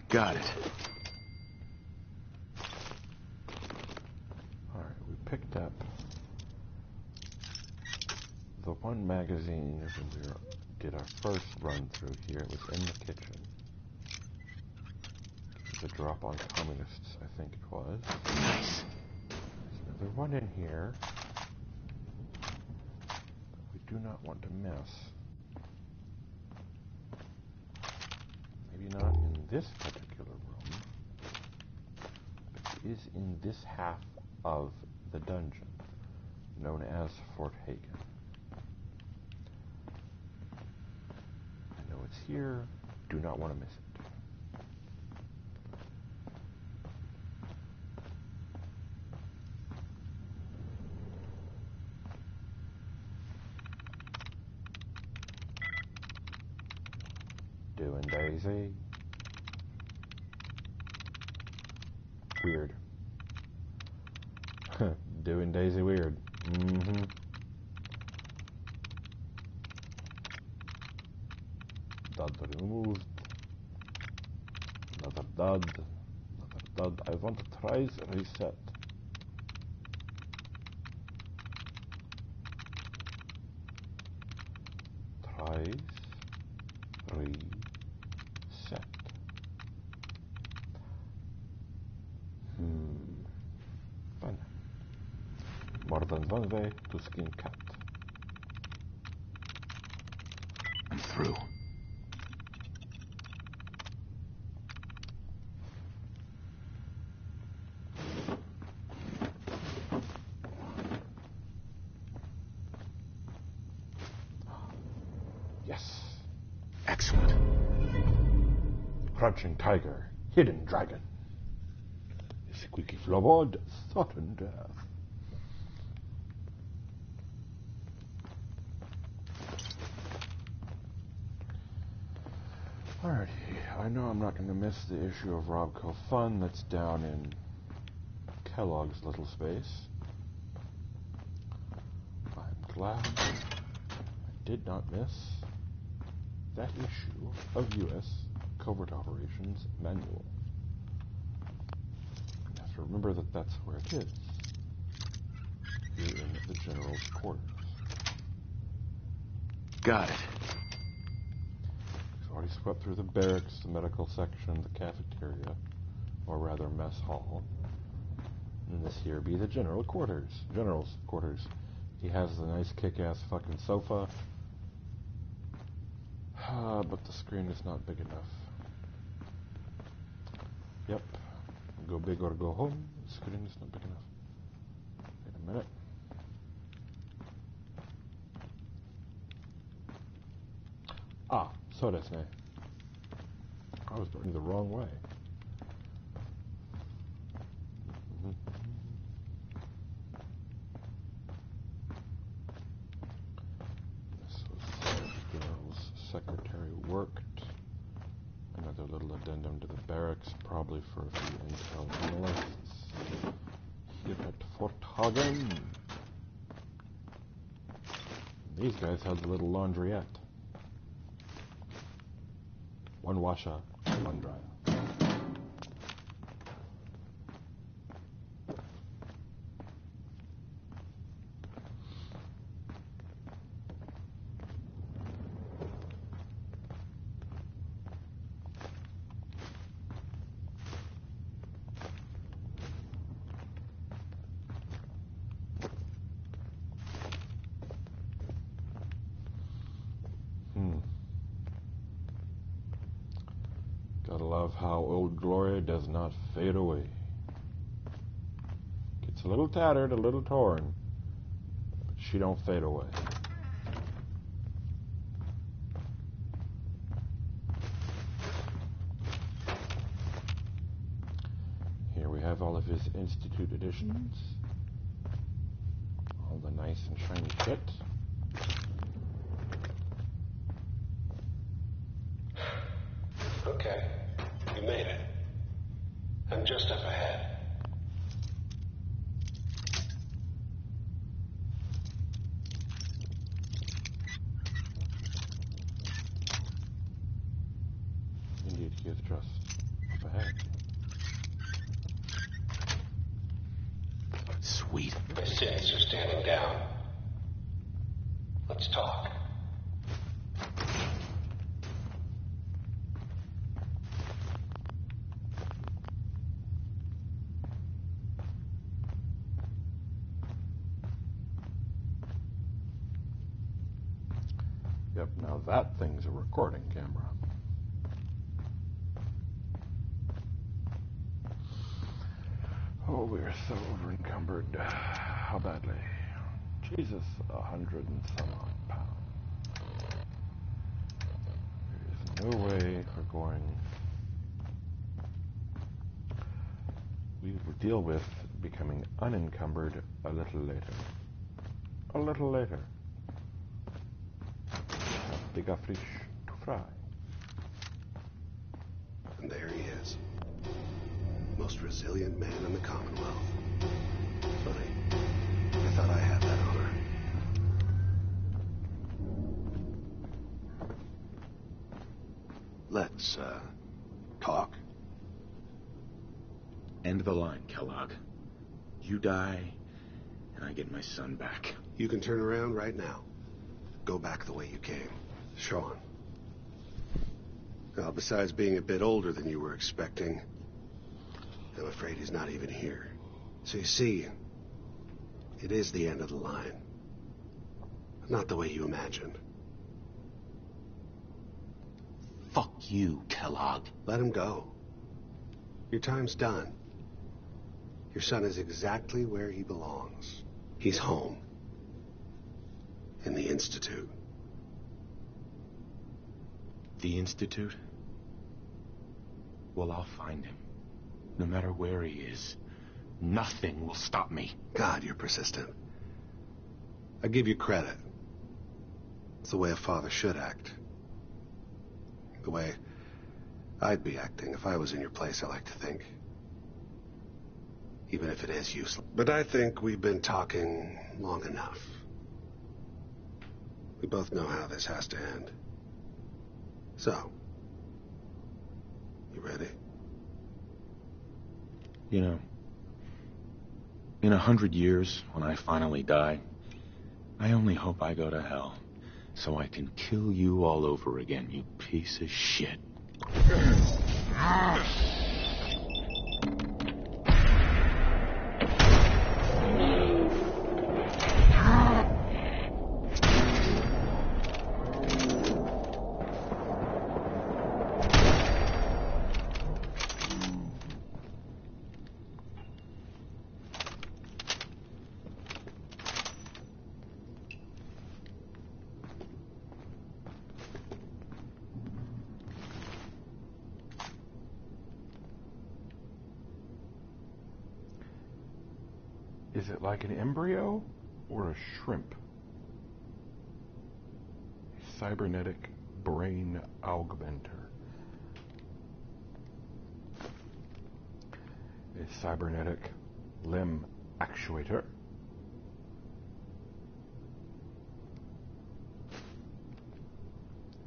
Got it. Alright, we picked up the one magazine when we did our first run through here. It was in the kitchen. The drop on communists, I think it was. Nice. There's another one in here that we do not want to miss. Maybe not in this particular room, but it is in this half of the dungeon, known as Fort Hagen. I know it's here, do not want to miss it. Doing Daisy. Weird. Doing Daisy weird. Dud removed. Another dud. Another dud. I want to try reset. Tries. Reset. Fun. More than one way to skin cat. I'm through. Yes. Excellent. Crouching tiger, hidden dragon. Squeaky floorboard, sudden death. Alrighty, I know I'm not going to miss the issue of Robco Fun that's down in Kellogg's little space. I'm glad I did not miss that issue of U.S. Covert Operations Manual. You have to remember that that's where it is. Here in the General's quarters. Got it. He's already swept through the barracks, the medical section, the cafeteria, or rather mess hall. And this here be the General's quarters. He has the nice kick-ass fucking sofa. But the screen is not big enough. Yep. Go big or go home. The screen is not big enough. Wait a minute. Ah, so desu ne. I was going the wrong way. This was the General's secretary worked. Another little addendum to the barracks, probably for a few intel analysts. Get back to Fort Hagen. These guys have the little laundrette. One washer, one dryer. Gotta love how old glory does not fade away. Gets a little tattered, a little torn, but she don't fade away. Here we have all of his Institute editions. All the nice and shiny shit. Okay, you made it. I'm just up ahead. Indeed, he is just up ahead. Sweet. My sins are standing down. Let's talk. Yep, now that thing's a recording camera. Oh, we're so over-encumbered. How badly? Jesus, 100 and some odd pounds. There is no way we're going... We will deal with becoming unencumbered a little later. A little later. Bigger fish to fry. And there he is. Most resilient man in the Commonwealth. Funny. I thought I had that honor. Let's, talk. End the line, Kellogg. You die, and I get my son back. You can turn around right now. Go back the way you came. Sean. Well, besides being a bit older than you were expecting, I'm afraid he's not even here. So you see, it is the end of the line. Not the way you imagined. Fuck you, Kellogg. Let him go. Your time's done. Your son is exactly where he belongs. He's home. In the Institute. The Institute? Well, I'll find him. No matter where he is. Nothing will stop me. God, you're persistent. I give you credit. It's the way a father should act. The way I'd be acting if I was in your place, I like to think. Even if it is useless. But I think we've been talking long enough. We both know how this has to end. So, you ready? You know, in 100 years, when I finally die, I only hope I go to hell, so I can kill you all over again, you piece of shit. Is it like an embryo or a shrimp? A cybernetic brain augmenter. A cybernetic limb actuator.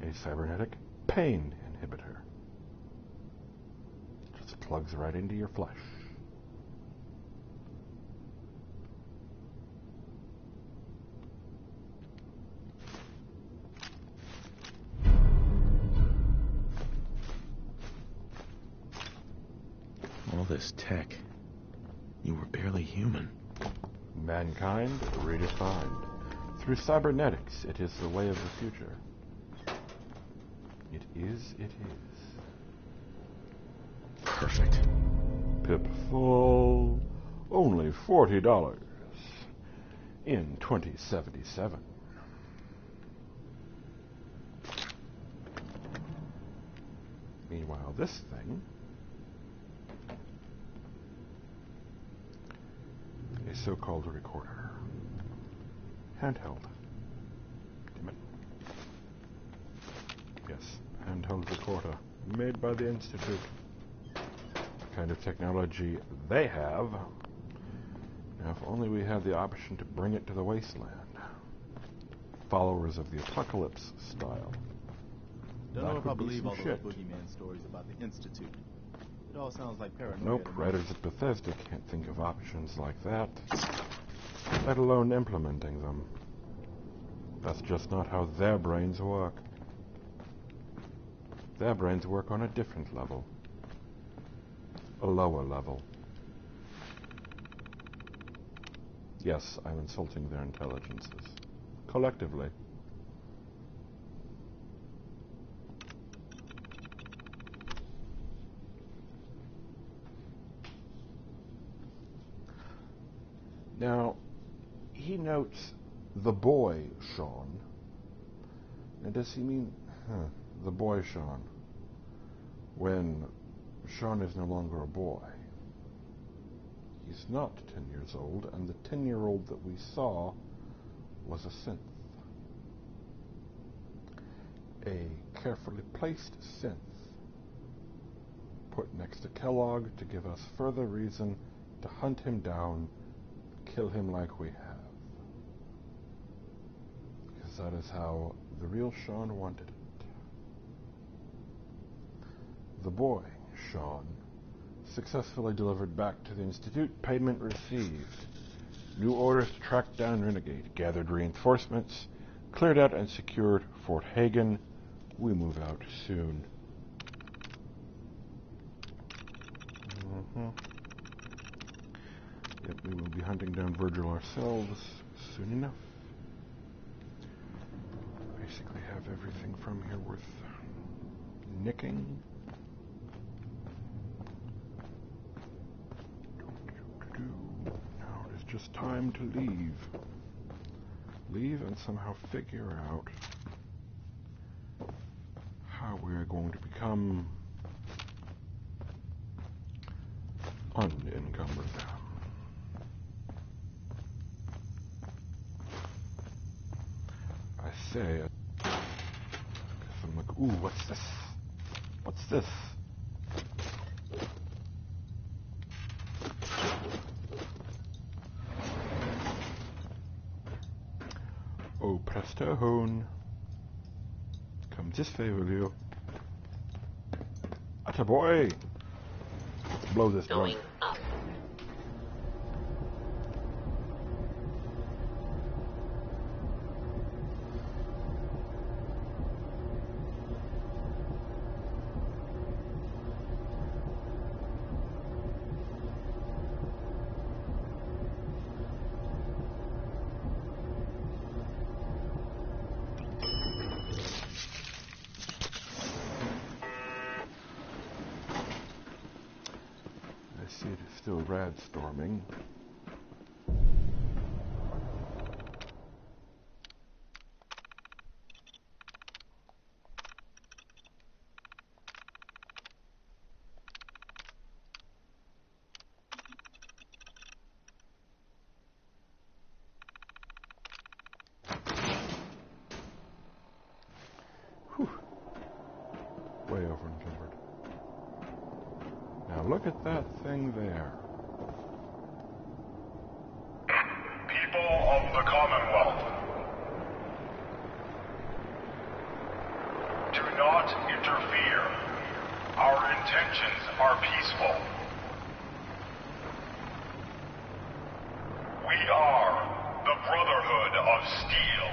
A cybernetic pain inhibitor. Just plugs right into your flesh. All this tech. You were barely human. Mankind redefined. Through cybernetics, it is the way of the future. It is. Perfect. Pip full. Only $40 in 2077. Meanwhile, this thing, a so-called recorder. Handheld. Damn it. Yes, handheld recorder. Made by the Institute. The kind of technology they have. Now, if only we had the option to bring it to the wasteland. Followers of the apocalypse style. Don't That know if I would be believe some all those shit. boogeyman stories about the Institute. It all sounds like paranoia. Nope, to me. writers at Bethesda can't think of options like that, let alone implementing them. That's just not how their brains work. Their brains work on a different level. A lower level. Yes, I'm insulting their intelligences. Collectively. Now, he notes the boy, Sean. Now, does he mean the boy, Sean, when Sean is no longer a boy? He's not 10 years old, and the 10-year-old that we saw was a synth. A carefully placed synth put next to Kellogg to give us further reason to hunt him down, kill him like we have. Because that is how the real Sean wanted it. The boy, Sean, successfully delivered back to the Institute, payment received. New orders to track down Renegade, gathered reinforcements, cleared out and secured Fort Hagen. We move out soon. Yep, we will be hunting down Virgil ourselves soon enough. Basically have everything from here worth nicking. Now it is just time to leave. Leave and somehow figure out how we're going to become unencumbered. I say, I'm like, ooh, what's this? What's this? Oh, presto hone. Come this way, will you? Atta boy! Let's blow this Going drunk. up. I see it is still rad storming. Whew. Way over encumbered. Now look at that thing there. not interfere. Our intentions are peaceful. We are the Brotherhood of Steel.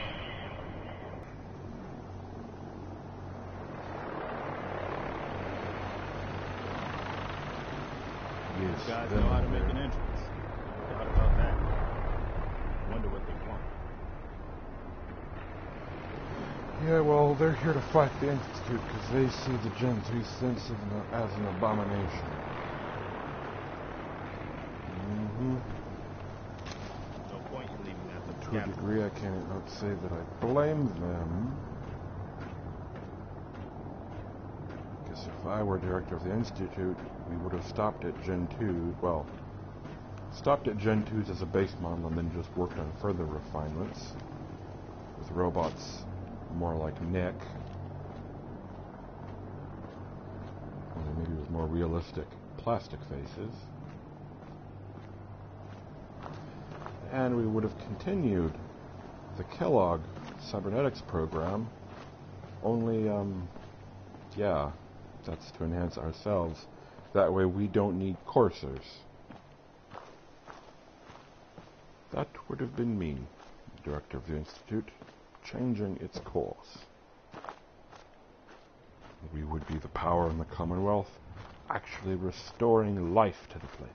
Yes, These guys know how to make an entrance. No doubt about that. Wonder what they want. Yeah, well, they're here to fight the Institute because they see the Gen 2 sense as an abomination. No point in leaving that. To a degree, I cannot say that I blame them. Because if I were director of the Institute, we would have stopped at Gen 2, well, stopped at Gen 2s as a base model and then just worked on further refinements with robots more like Nick. Only maybe with more realistic plastic faces. And we would have continued the Kellogg cybernetics program, only, yeah, that's to enhance ourselves. That way we don't need coursers. That would have been me, director of the Institute, changing its course. We would be the power in the Commonwealth, actually restoring life to the place.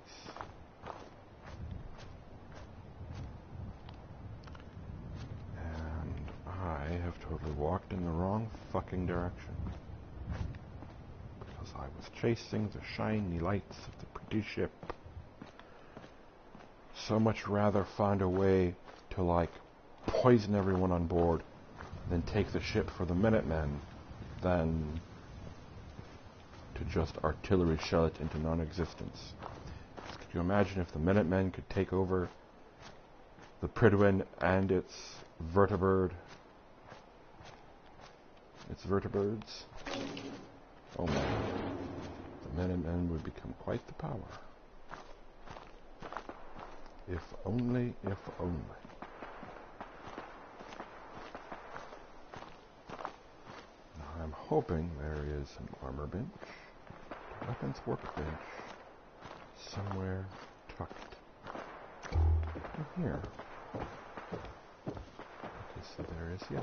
And I have totally walked in the wrong fucking direction. Because I was chasing the shiny lights of the pretty ship. So much rather find a way to, like, poison everyone on board, then take the ship for the Minutemen, than to just artillery shell it into non-existence. Could you imagine if the Minutemen could take over the Pridwin and its vertebrate? Its vertebrates? Oh my. The Minutemen would become quite the power. If only, if only. Now I'm hoping there is an armor bench, a weapons workbench, somewhere tucked in here. Okay, so there is, yes.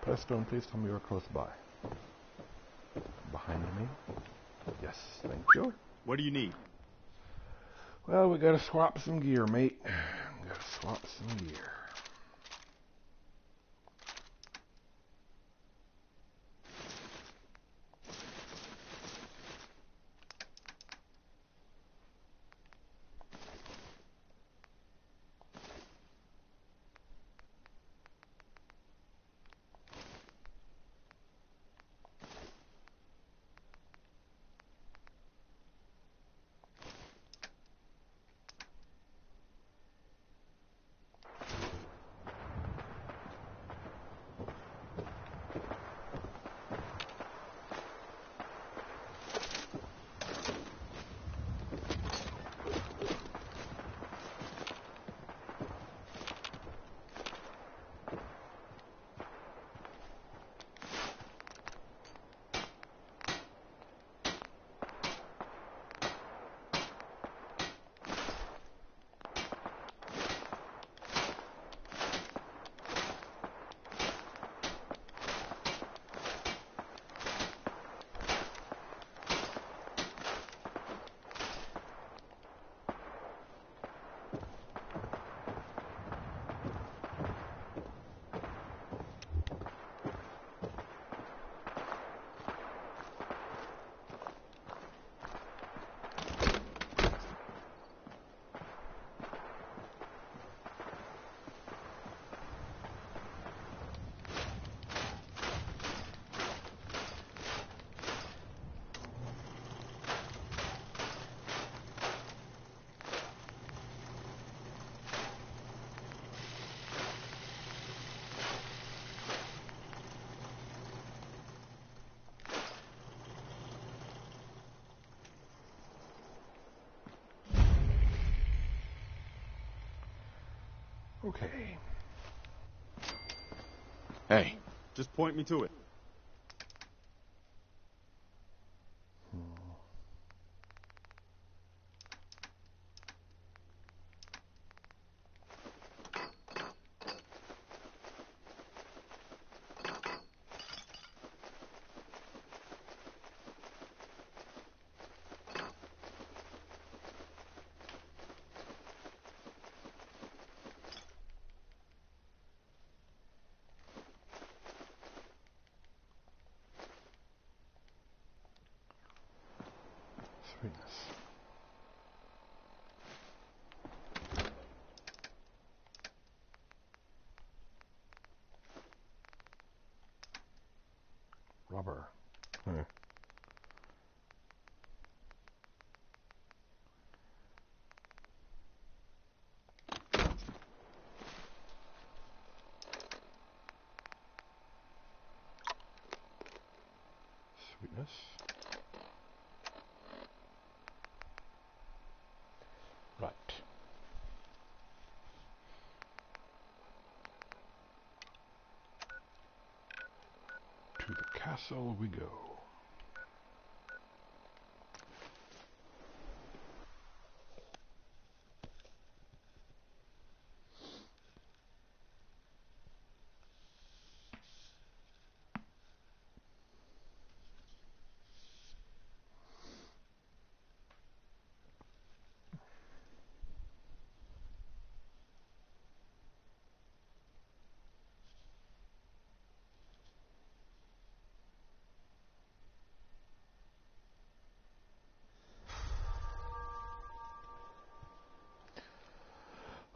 Prestone, please tell me you're close by. Behind me? Yes, thank you. What do you need? Well, we gotta swap some gear, mate. Gotta swap some gear. Okay. Hey. Just point me to it. Sweetness. Rubber. Sweetness. Right. To the castle we go.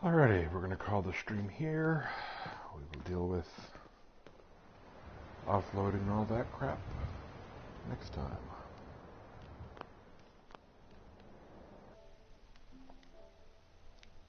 Alrighty, we're going to call the stream here. We will deal with offloading all that crap next time.